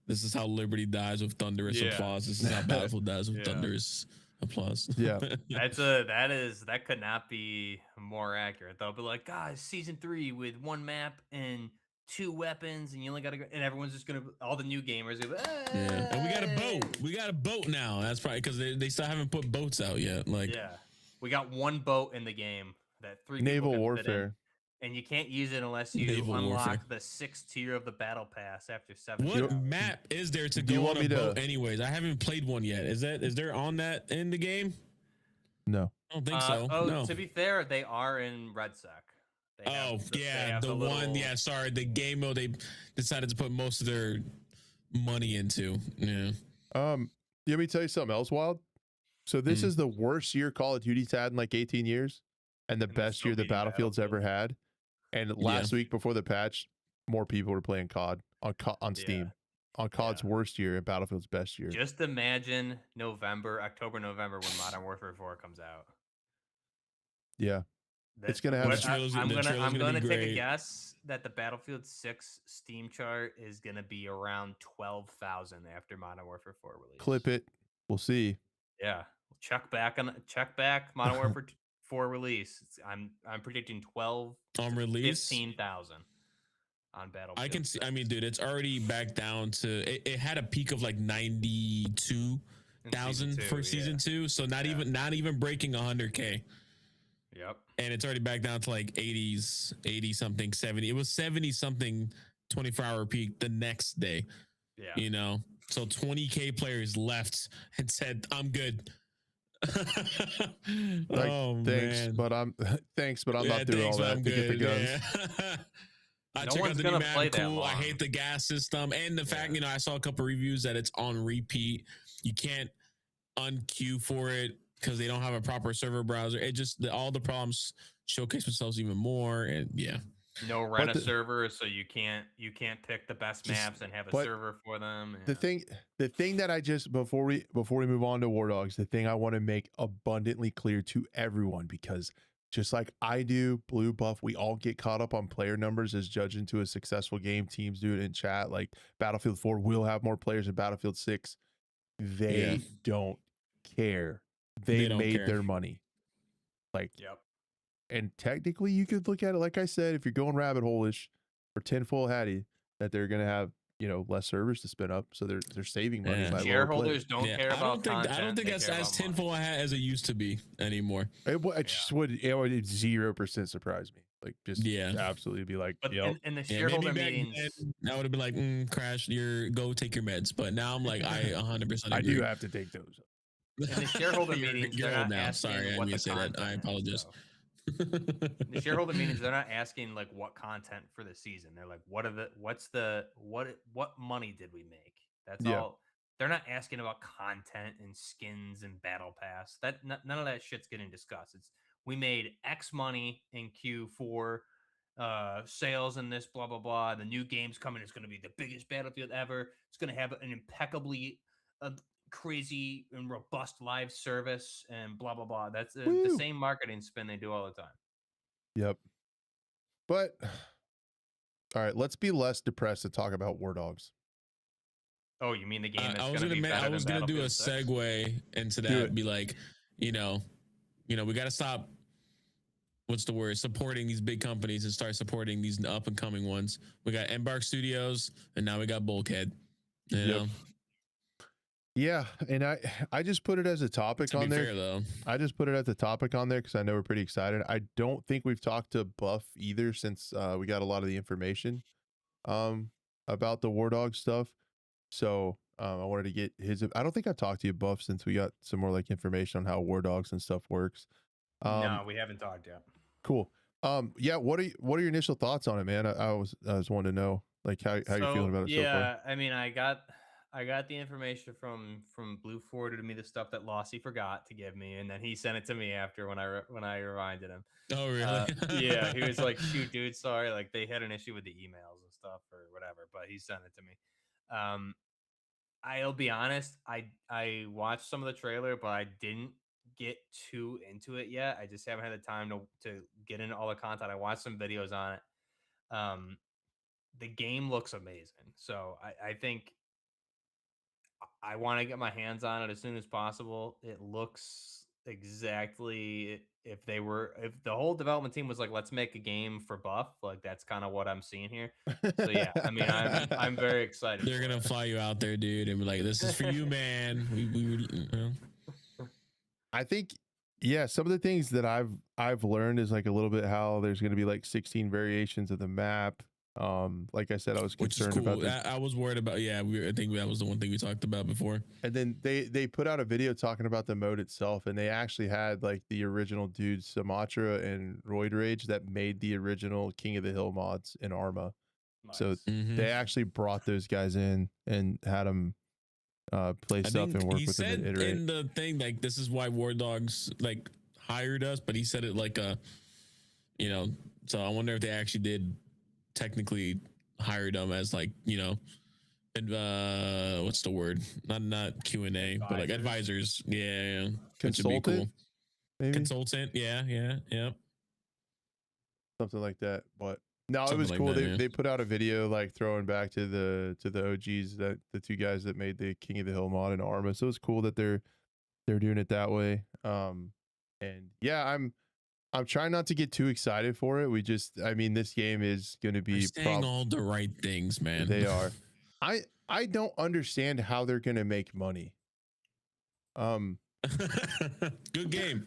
this is how liberty dies with thunderous Yeah. applause. This is how Battlefield dies with Yeah. thunderous applause. Yeah. That could not be more accurate. They'll be like, guys, season 3 with 1 map and 2 weapons, and you only gotta go, and everyone's just gonna, all the new gamers are like, Yeah. And we got a boat. We got a boat now. That's probably because they still haven't put boats out yet. Like, yeah, we got 1 boat in the game that 3 Naval people can fit in, warfare. and you can't use it unless you Naval unlock warfare. the 6th tier of the battle pass after 7 what hours. map is there to Do you go want on a me to- boat anyways? I haven't played one yet. Is there on that in the game? No. I don't think so. Oh, No. to be fair, they are in Red Sec. They have Oh, they yeah, have the one. little- Yeah, sorry, the game mode they decided to put most of their money into. Yeah. Let me tell you something else wild. So this is the worst year Call of Duty's had in like 18 years, and the And they're best still year the beating Battlefield's ever had. And last week before the patch, more people were playing COD on Steam. On COD's worst year and Battlefield's best year. Just imagine October, November when Modern Warfare 4 comes out. Yeah. It's gonna have- I'm gonna be take a great. guess that the Battlefield 6 Steam chart is gonna be around 12,000 after Modern Warfare 4 release. Clip it. We'll see. Yeah, check back Modern Warfare 4 release. I'm predicting 12 On to release? 15,000 on Battlefield. I can see. 6. I mean, dude, it's already back down to. It had a peak of like 92,000 for season 2, so not even breaking 100K. Yep. And it's already back down to like 80 something, 70. It was 70 something 24-hour peak the next day. Yeah. You know, so 20K players left and said, "I'm good." Like, oh thanks, man, but I'm not doing all that to get the guns. Yeah. I No check one's out the gonna new play map. that Cool. I long. hate the gas system and the fact, I saw a couple reviews that it's on repeat. You can't unqueue for it because they don't have a proper server browser. It just all the problems showcase themselves even more. And No rent a server, so you can't pick the best maps and have a server for them. The thing that I just before we move on to Wardogs, the thing I want to make abundantly clear to everyone, because just like I do, Blue Buff, we all get caught up on player numbers as judged into a successful game. Teams do it in chat. Like Battlefield 4 will have more players than Battlefield 6. They don't care. They made their money. Like, yep. And technically, you could look at it like I said, if you're going rabbit hole-ish or tinfoil hatty, that they're gonna have less servers to spin up, so they're saving money. By shareholders don't care about content. I don't think that's as tinfoil hat as it used to be anymore. It would 0% surprise me. Like just absolutely be like, but in the shareholder meetings, I would have been like, Crash, go take your meds. But now I'm like, I 100% I do have to take those. In the shareholder meetings, you're they're old not now. asking Sorry, I what didn't the say that. I apologize. The shareholder meetings, they're not asking like what content for the season. They're like, what money did we make? That's all. They're not asking about content and skins and battle pass. None of that shit's getting discussed. It's we made X money in Q4, sales and this blah blah blah. The new game's coming. It's going to be the biggest Battlefield ever. It's going to have an impeccably crazy and robust live service and blah blah blah. That's the same marketing spin they do all the time. Yep. But all right, let's be less depressed to talk about Wardogs. Oh, you mean the game that's I was gonna do a segue into that. Be like, we got to stop. What's the word? Supporting these big companies and start supporting these up and coming ones. We got Embark Studios, and now we got Bulkhead. You know? Yeah, and I just put it as a topic on there. Fair, though. I just put it as a topic on there because I know we're pretty excited. I don't think we've talked to Buff either since we got a lot of the information about the Wardogs stuff. So I wanted to get his. I don't think I talked to you, Buff, since we got some more like information on how Wardogs and stuff works. No, we haven't talked yet. Cool. Yeah. What are your initial thoughts on it, man? I was wanting to know like how you're feeling about it so far. Yeah, I mean, I got the information from Blue forwarded me the stuff that Lossy forgot to give me, and then he sent it to me after when I reminded him. Oh really? Yeah, he was like, "Shoot, dude, sorry." Like they had an issue with the emails and stuff or whatever, but he sent it to me. I'll be honest, I watched some of the trailer, but I didn't get too into it yet. I just haven't had the time to get into all the content. I watched some videos on it. the game looks amazing. So I think I want to get my hands on it as soon as possible. It looks exactly if the whole development team was like, let's make a game for Buff, like that's kind of what I'm seeing here. So yeah, I mean, I'm very excited. They're gonna fly you out there, dude, and be like, "This is for you, man." I think, yeah, some of the things that I've learned is like a little bit how there's going to be like 16 variations of the map. Like I said, I was Which is concerned cool. about that. I was worried about. Yeah, I think that was the one thing we talked about before. And then they put out a video talking about the mode itself, and they actually had like the original dudes Sumatra and Roid Rage that made the original King of the Hill mods in Arma. Nice. So they actually brought those guys in and had them play stuff and work with them and iterate. In the thing, like, this is why Wardogs like hired us, but he said it like a, you know, so I wonder if they actually did technically hire them as like, you know, and what's the word? Not Q&A, but like advisors. Yeah. Consultant, cool. maybe? Consultant. Yeah. Something like that. But no, Something it was like cool. that, They put out a video like throwing back to the OGs, that the two guys that made the King of the Hill mod in Arma. So it's cool that they're doing it that way. And yeah, I'm trying not to get too excited for it. I mean, this game is going to be saying all the right things, man. They are. I don't understand how they're going to make money. Good game.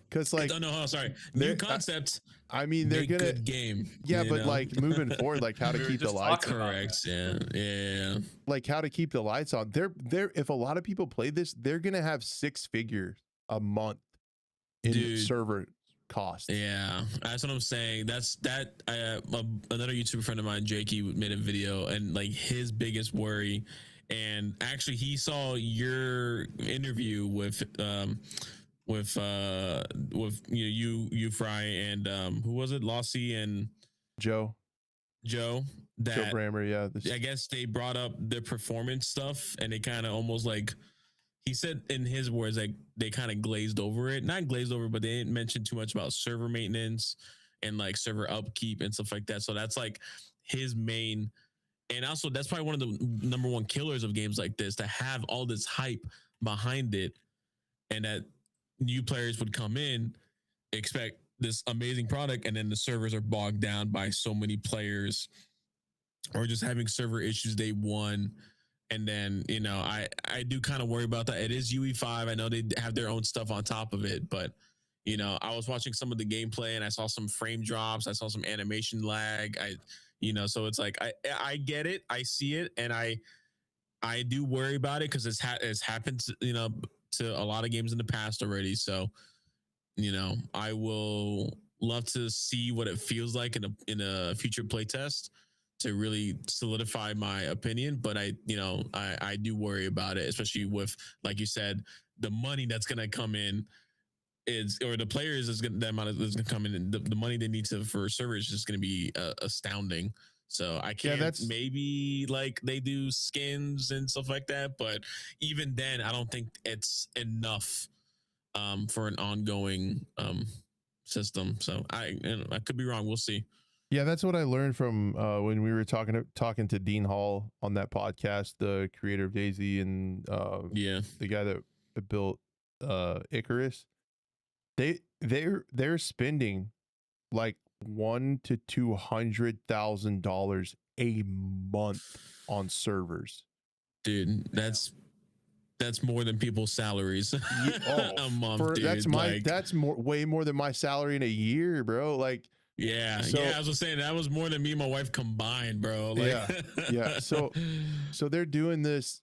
Because like, no, sorry, new concept. I mean, they're gonna good game. Yeah, but like moving forward, like how to keep the lights on. Correct. Yeah. Like how to keep the lights on. They're if a lot of people play this, they're gonna have 6 figures a month in server cost. Yeah, that's what I'm saying. Another YouTuber friend of mine, Jakey, made a video, and like his biggest worry, and actually he saw your interview with you Fry, and who was it, Lossie and Joe that Joe Brammer. Yeah, I guess they brought up the performance stuff, and they kind of almost like, he said in his words, like they kind of glazed over it. Not glazed over, but they didn't mention too much about server maintenance and like server upkeep and stuff like that. So that's like his main, and also that's probably one of the number one killers of games like this, to have all this hype behind it, and that new players would come in, expect this amazing product, and then the servers are bogged down by so many players, or just having server issues day one. And then, you know, I do kind of worry about that. It is UE5. I know they have their own stuff on top of it, but, you know, I was watching some of the gameplay and I saw some frame drops. I saw some animation lag. So it's like, I get it. I see it. And I do worry about it, because it's happened, you know, to a lot of games in the past already. So, you know, I will love to see what it feels like in a future playtest to really solidify my opinion. But I do worry about it, especially with, like you said, the money that's going to come in or the players the amount of that's going to come in, and the money they need for servers is just going to be astounding. So I can't, maybe like they do skins and stuff like that, but even then I don't think it's enough for an ongoing system. So I could be wrong. We'll see. Yeah, that's what I learned from when we were talking to Dean Hall on that podcast, the creator of DayZ, and the guy that built Icarus. They're spending like $100,000 to $200,000 a month on servers. Dude, that's more than people's salaries a month. Dude. That's way more than my salary in a year, bro. Like. Yeah, I was just saying that was more than me and my wife combined, bro. Like, yeah. So they're doing this,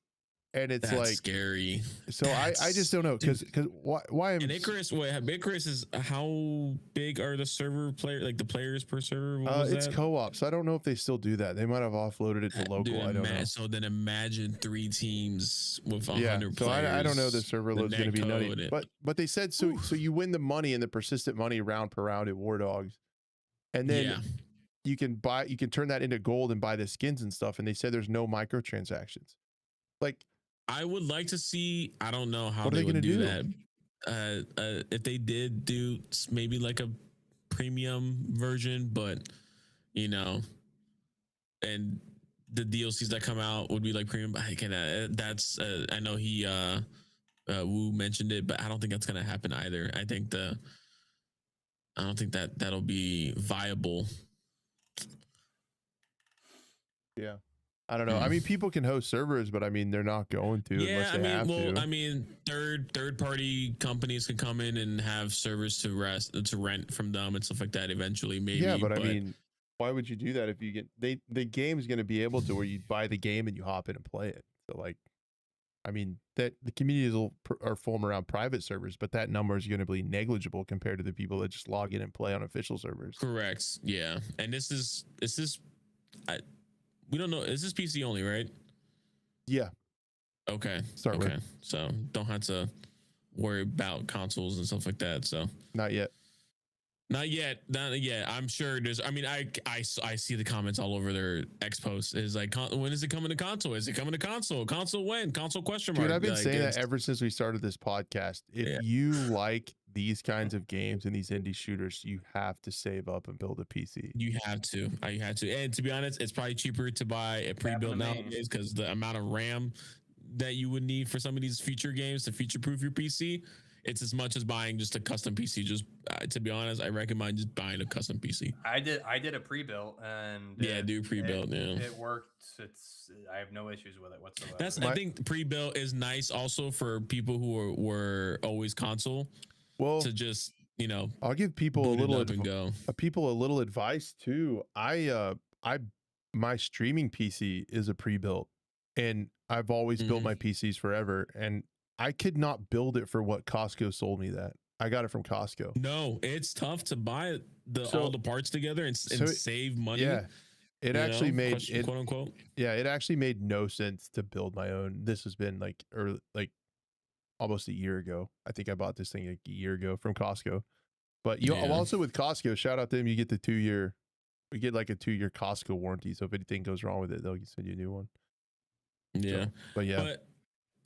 and it's that's like scary. So I just don't know, because why am and Icarus? Icarus is, how big are the server like the players per server? It's co-op, so I don't know if they still do that. They might have offloaded it to local. Dude, I don't know. So then imagine 3 teams with 100 so players. I don't know the server load's going to be nutty, but they said so you win the money and the persistent money round per round at Wardogs. And then you can turn that into gold and buy the skins and stuff. And they said there's no microtransactions. Like, I would like to see, I don't know how they would do that. If they did do maybe like a premium version, but you know, and the DLCs that come out would be like premium. I can that's I know he Wu mentioned it, but I don't think that's gonna happen either. I don't think that'll be viable. Yeah. I don't know. I mean, people can host servers, but I mean, they're not going to unless they have to. I mean, third party companies can come in and have servers to rent from them and stuff like that eventually, maybe. Yeah, but I mean, why would you do that if you get the game's going to be able to where you buy the game and you hop in and play it? So like, I mean, that the communities are form around private servers, but that number is going to be negligible compared to the people that just log in and play on official servers. Correct. Yeah, and we don't know. Is this PC only, right? Yeah. Okay. Start okay. with. So don't have to worry about consoles and stuff like that. So not yet. Not yet. I'm sure there's. I mean, I see the comments all over their X posts. Is like, when is it coming to console? Is it coming to console? Console when? Console question mark. Dude, I've been saying that ever since we started this podcast. If you like these kinds of games and these indie shooters, you have to save up and build a PC. You have to. You had to. And to be honest, it's probably cheaper to buy a pre-built nowadays because the amount of RAM that you would need for some of these feature games to future-proof your PC. It's as much as buying just a custom PC. Just to be honest, I recommend just buying a custom PC. I did a pre-built and do pre-built. It worked. I have no issues with it whatsoever. I think pre-built is nice also for people who were always console. Well, to just I'll give people a little advice too. My streaming PC is a pre-built, and I've always built my PCs forever, and I could not build it for what Costco sold me that. I got it from Costco. No, it's tough to buy all the parts together and save money. Yeah. It actually made it, quote unquote. Yeah, it actually made no sense to build my own. This has been like almost a year ago. I think I bought this thing like a year ago from Costco. But also with Costco, shout out to them, you get the 2-year. We get like a 2-year Costco warranty. So if anything goes wrong with it, they'll send you a new one. Yeah.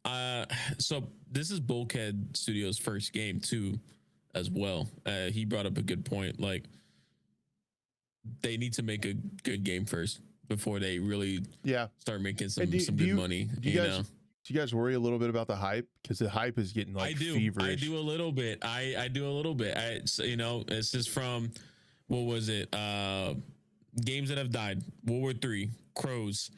So, so this is Bulkhead Studios' first game too, as well. He brought up a good point. Like, they need to make a good game first before they really start making some good money. Do you guys worry a little bit about the hype? Because the hype is getting like feverish. I do a little bit. I do a little bit. It's just from, what was it? Games that have died. World War III, Crows.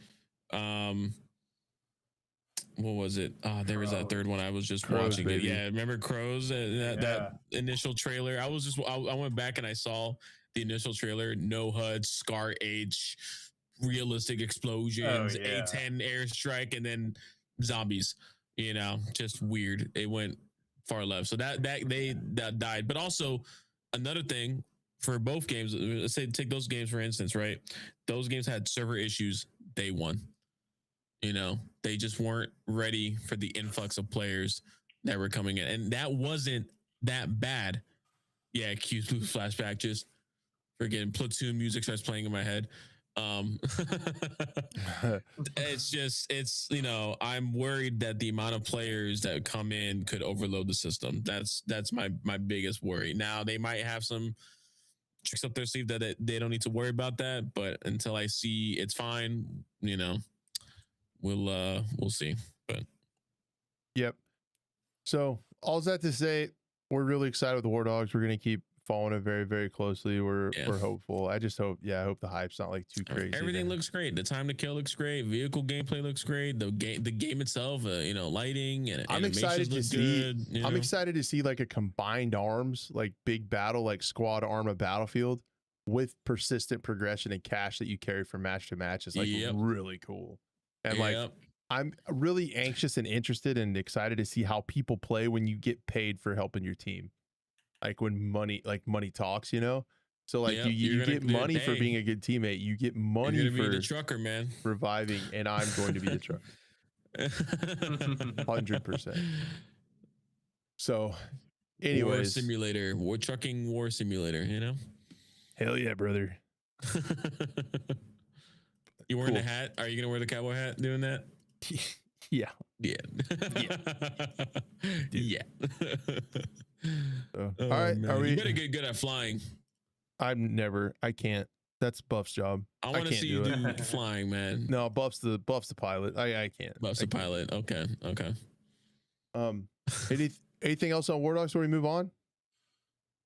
What was it? There was that third one. I was just watching baby. It. Yeah, remember Crows? That initial trailer. I went back and I saw the initial trailer. No HUD, Scar H, realistic explosions, A-10 airstrike, and then zombies. Just weird. It went far left. So that died. But also another thing for both games. Let's say take those games for instance, right? Those games had server issues day one. They just weren't ready for the influx of players that were coming in. And that wasn't that bad. Yeah, Q's Blue flashback, just freaking Platoon music starts playing in my head. It's I'm worried that the amount of players that come in could overload the system. That's my biggest worry. Now, they might have some tricks up their sleeve that they don't need to worry about that. But until I see it's fine, we'll see. But yep. So all that to say, we're really excited with the Wardogs. We're gonna keep following it very, very closely. We're hopeful. I just hope I hope the hype's not like too crazy. Everything looks great. The time to kill looks great. Vehicle gameplay looks great. The game itself, lighting and I'm excited to see. I'm excited to see like a combined arms, like big battle, like squad arma battlefield with persistent progression and cash that you carry from match to match. Is like really cool. And I'm really anxious and interested and excited to see how people play when you get paid for helping your team. Like when money talks, So like you get money for being a good teammate. You get money for the trucker, man, reviving, and I'm going to be the trucker. 100%. So, anyways, trucking war simulator. Hell yeah, brother. You wearing a hat? Are you gonna wear the cowboy hat doing that? Yeah. All right. Man. You better get good at flying. I can't. That's Buff's job. I want to can't see you do it. do flying, man. No, Buff's the pilot. I can't. Buff's the pilot. Okay. Anything else on Wardogs before we move on?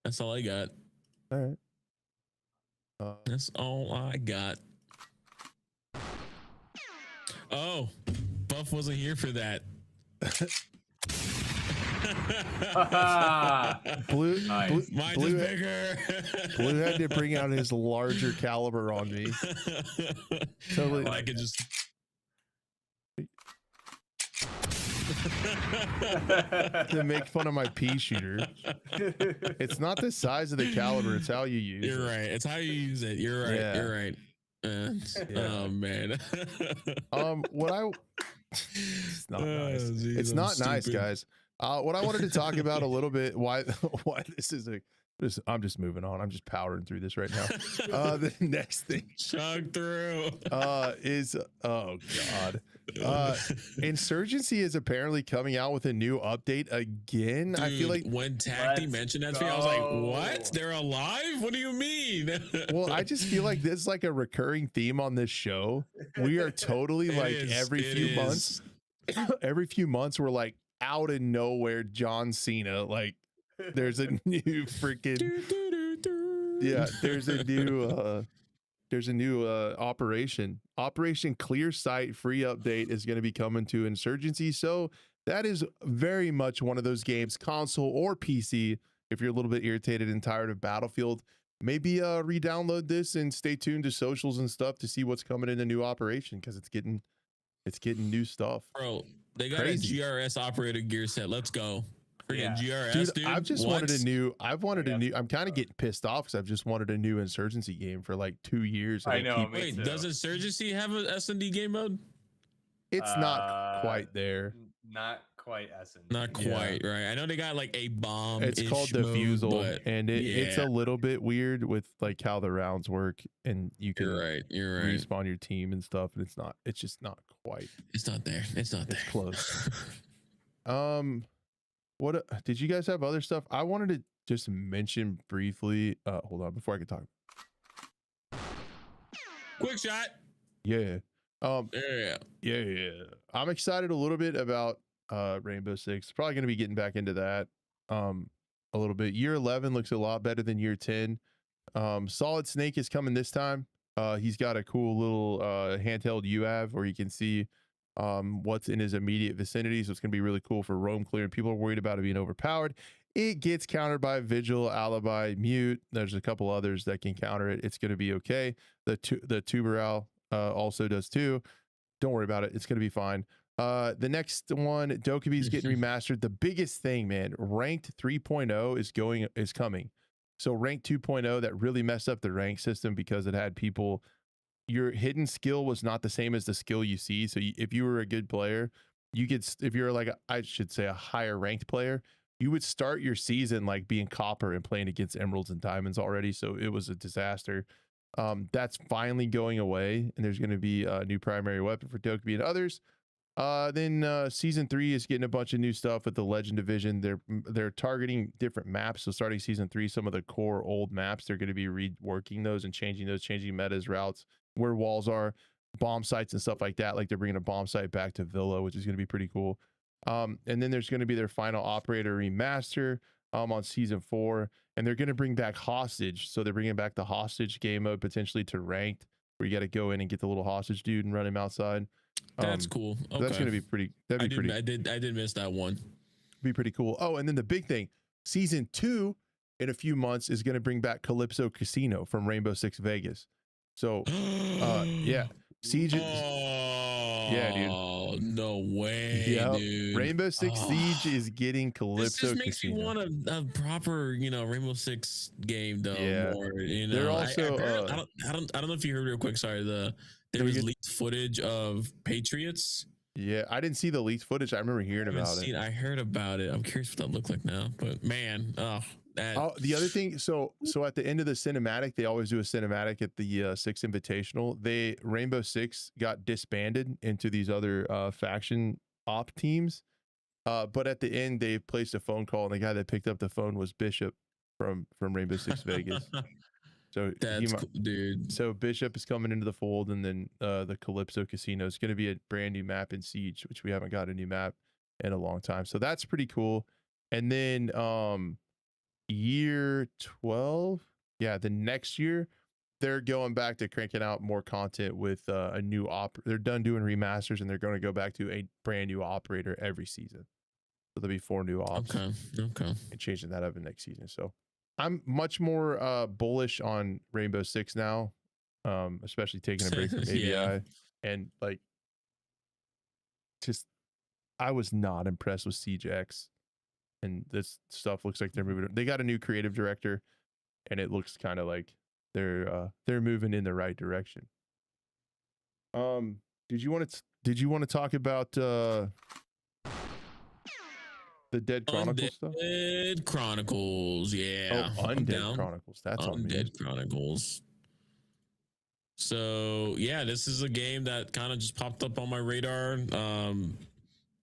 That's all I got. All right. That's all I got. Oh, Buff wasn't here for that. Blue Mine is bigger. Blue had to bring out his larger caliber on me. Totally. I could just. To make fun of my pea shooter. It's not the size of the caliber, it's how you use You're it. right. It's how you use it. You're right. Yeah. You're right. Oh man. It's not nice. Geez, It's I'm not nice, stupid. guys. What I wanted to talk about a little bit, why this is I'm just moving on. I'm just powering through this right now. The next thing Chug through. is oh god. Insurgency is apparently coming out with a new update again. Dude, I feel like when Tacti mentioned that to me, I was like, what? They're alive? What do you mean? well, I just feel like this is like a recurring theme on this show. We are totally like every few months we're like out of nowhere John Cena, like there's a new freaking there's a new Operation Clear Sight free update is going to be coming to Insurgency. So that is very much one of those games, console or PC. If you're a little bit irritated and tired of Battlefield, maybe re-download this and stay tuned to socials and stuff to see what's coming in the new Operation, because it's getting new stuff. Bro, they got Crazy. a GRS operator gear set. Let's go. Freaking GRS, dude. I've just wanted a new. I'm kind of getting pissed off because I've just wanted a new Insurgency game for like 2 years. I know. Wait, does Insurgency have an S&D game mode? It's not quite there. Not quite essence. Not quite, right? I know they got like a bomb. It's called Defusal, and it's a little bit weird with like how the rounds work, and you can You're right. respawn your team and stuff, and it's just not quite. It's not there. It's close. What did you guys have other stuff? I wanted to just mention briefly. Hold on, before I can talk. Quick shot. Yeah. Yeah. I'm excited a little bit about Rainbow Six. Probably going to be getting back into that a little bit. Year 11 looks a lot better than year 10. Solid Snake is coming this time. He's got a cool little handheld UAV where you can see what's in his immediate vicinity. So it's going to be really cool for roam clear. People are worried about it being overpowered. It gets countered by Vigil, Alibi, Mute. There's a couple others that can counter it. It's going to be okay. The Tuberal also does too. Don't worry about it. It's going to be fine. The next one, Dokkaebi is getting remastered. The biggest thing, man, ranked 3.0 is coming. So ranked 2.0 that really messed up the rank system because it had people, your hidden skill was not the same as the skill you see. So if you were a good player, if you're like, I should say a higher ranked player, you would start your season like being copper and playing against emeralds and diamonds already. So it was a disaster. That's finally going away, and there's going to be a new primary weapon for Dokkaebi and others. Then season 3 is getting a bunch of new stuff with the Legend Division. They're targeting different maps. So starting season 3, some of the core old maps, they're going to be reworking those and changing metas, routes, where walls are, bomb sites and stuff like that. Like they're bringing a bomb site back to Villa, which is going to be pretty cool. And then there's going to be their final operator remaster on season 4, and they're going to bring back hostage. So they're bringing back the hostage game mode potentially to ranked, where you got to go in and get the little hostage dude and run him outside. That's cool. Okay. That's going to be pretty. I did miss that one. Be pretty cool. Oh, and then the big thing, season 2 in a few months is going to bring back Calypso Casino from Rainbow Six Vegas. So, yeah, Siege. Yeah, dude. No way, dude. Rainbow Six Siege is getting Calypso This just makes Casino. me want a proper, Rainbow Six game though. Yeah. More, They're also. I don't know if you heard real quick. Sorry, there was leaked footage of Patriots. Yeah, I didn't see the leaked footage. I remember hearing about it. I heard about it. I'm curious what that looked like now. But man, the other thing, so at the end of the cinematic, they always do a cinematic at the Six Invitational. Rainbow Six got disbanded into these other faction op teams. But at the end, they placed a phone call, and the guy that picked up the phone was Bishop from Rainbow Six Vegas. So That's cool, dude. So Bishop is coming into the fold, and then the Calypso Casino is going to be a brand new map in Siege, which we haven't got a new map in a long time. So that's pretty cool. And then year 12, yeah, the next year they're going back to cranking out more content with a new they're done doing remasters, and they're going to go back to a brand new operator every season. So there'll be 4 new ops. Okay. And changing that up in next season. So I'm much more bullish on Rainbow Six now, especially taking a break from ABI. Yeah. And like, just I was not impressed with Siege X, and this stuff looks like they're moving. They got a new creative director, and it looks kind of like they're moving in the right direction. Did you want to talk about the Dead Chronicles stuff? Dead Chronicles, yeah. Oh, Undead Chronicles. That's on me. Undead Chronicles. So yeah, this is a game that kind of just popped up on my radar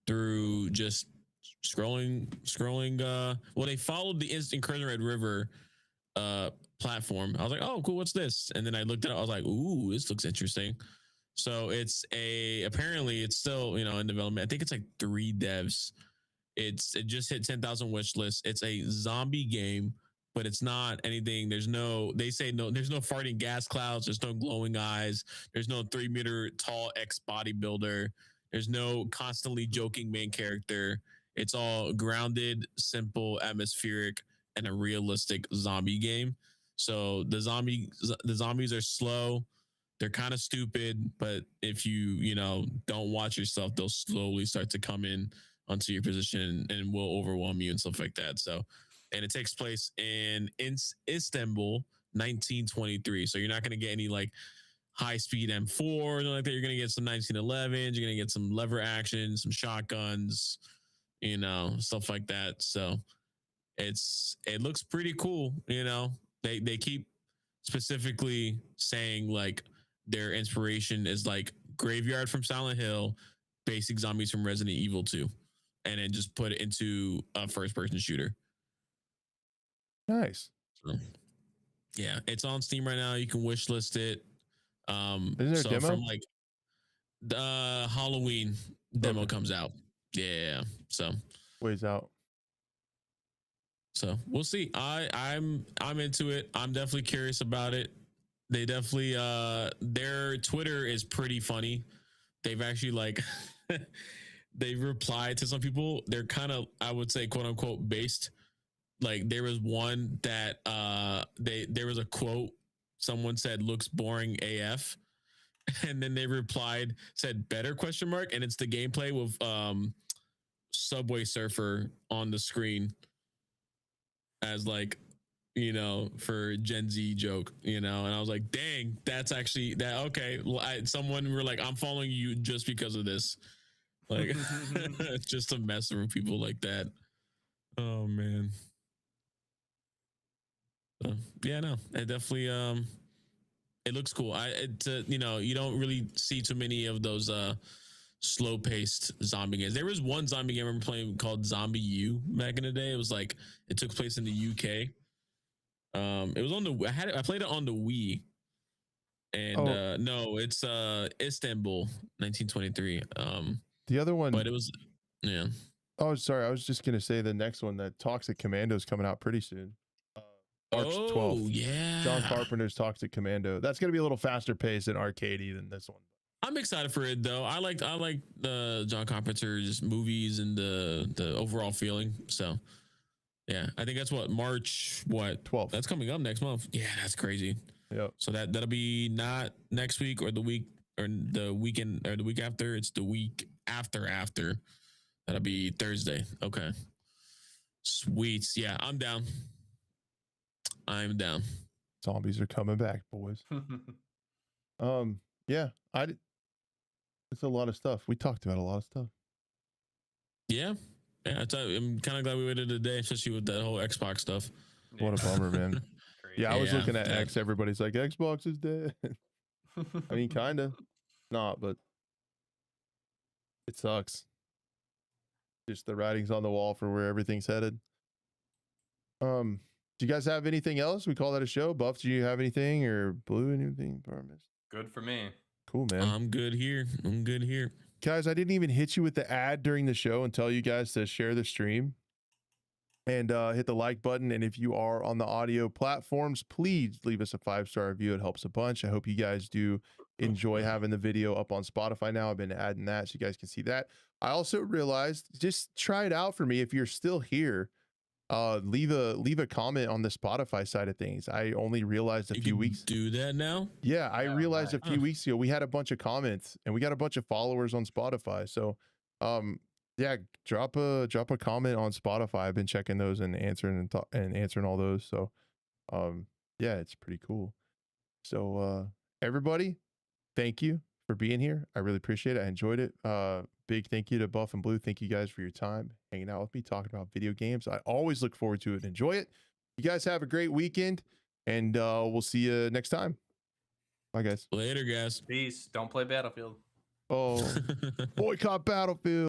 through just scrolling. Well, they followed the Incursion Red River platform. I was like, oh, cool, what's this? And then I looked at it. I was like, ooh, this looks interesting. So apparently it's still in development. I think it's like 3 devs. It just hit 10,000 wish list. It's a zombie game, but it's not anything. There's no farting gas clouds. There's no glowing eyes. There's no 3-meter tall ex bodybuilder. There's no constantly joking main character. It's all grounded, simple, atmospheric, and a realistic zombie game. So the zombies are slow. They're kind of stupid, but if you don't watch yourself, they'll slowly start to come in onto your position and will overwhelm you and stuff like that. So, and it takes place in Istanbul, 1923. So you're not going to get any like high speed M4 or like that. You're going to get some 1911s. You're going to get some lever action, some shotguns, stuff like that. So it looks pretty cool. They keep specifically saying like their inspiration is like Graveyard from Silent Hill, basic zombies from Resident Evil 2. And then just put it into a first-person shooter. Nice. So, yeah, it's on Steam right now. You can wish list it. Isn't there a demo? From like the Halloween demo comes out. Yeah. So ways out. So we'll see. I'm into it. I'm definitely curious about it. They definitely their Twitter is pretty funny. They've actually like they replied to some people. They're kind of, I would say, quote unquote, based. Like there was one that there was a quote. Someone said looks boring AF, and then they replied said better ? And it's the gameplay with Subway Surfer on the screen as like for Gen Z joke, and I was like, dang, that's actually that okay. Someone were like, I'm following you just because of this. Like just to mess with people like that. Oh man. Yeah, no, it definitely it looks cool. You don't really see too many of those slow paced zombie games. There was one zombie game I remember playing called Zombie U back in the day. It was like it took place in the UK. It was on I played it on the Wii. And no, it's Istanbul 1923. The other one, but it was, yeah. Oh, sorry. I was just gonna say the next one, that Toxic Commando, is coming out pretty soon. March 12th. Yeah. John Carpenter's Toxic Commando. That's gonna be a little faster paced and arcadey than this one. I'm excited for it though. I like the John Carpenter just movies and the overall feeling. So yeah, I think that's March 12th. That's coming up next month. Yeah, that's crazy. Yep. So that'll be not next week or the week or the weekend or the week after. It's the week after. That'll be Thursday. Okay. Sweet. Yeah, I'm down. Zombies are coming back, boys. Yeah, it's a lot of stuff. We talked about a lot of stuff. Yeah. I'm kind of glad we waited a day, especially with that whole Xbox stuff. What a bummer, man. Yeah, I was looking at X. Everybody's like, Xbox is dead. I mean, kind of. Not, but it sucks. Just the writing's on the wall for where everything's headed. Do you guys have anything else? We call that a show. Buff, do you have anything, or Blue, anything? Good for me. Cool, man. I'm good here. I'm good here. Guys, I didn't even hit you with the ad during the show and tell you guys to share the stream and hit the like button. And if you are on the audio platforms, please leave us a 5-star review. It helps a bunch. I hope you guys do enjoy having the video up on Spotify now. I've been adding that so you guys can see that. I also realized, just try it out for me. If you're still here, leave a comment on the Spotify side of things. I only realized a few weeks. Do that now? Yeah, I realized right. a few weeks ago we had a bunch of comments and we got a bunch of followers on Spotify. So, yeah, drop a comment on Spotify. I've been checking those and answering and answering all those. So, yeah, it's pretty cool. So, everybody, thank you for being here. I really appreciate it. I enjoyed it. Big thank you to Buff and Blue. Thank you guys for your time hanging out with me, talking about video games. I always look forward to it and enjoy it. You guys have a great weekend, and we'll see you next time. Bye, guys. Later, guys. Peace. Don't play Battlefield. Oh, boycott Battlefield.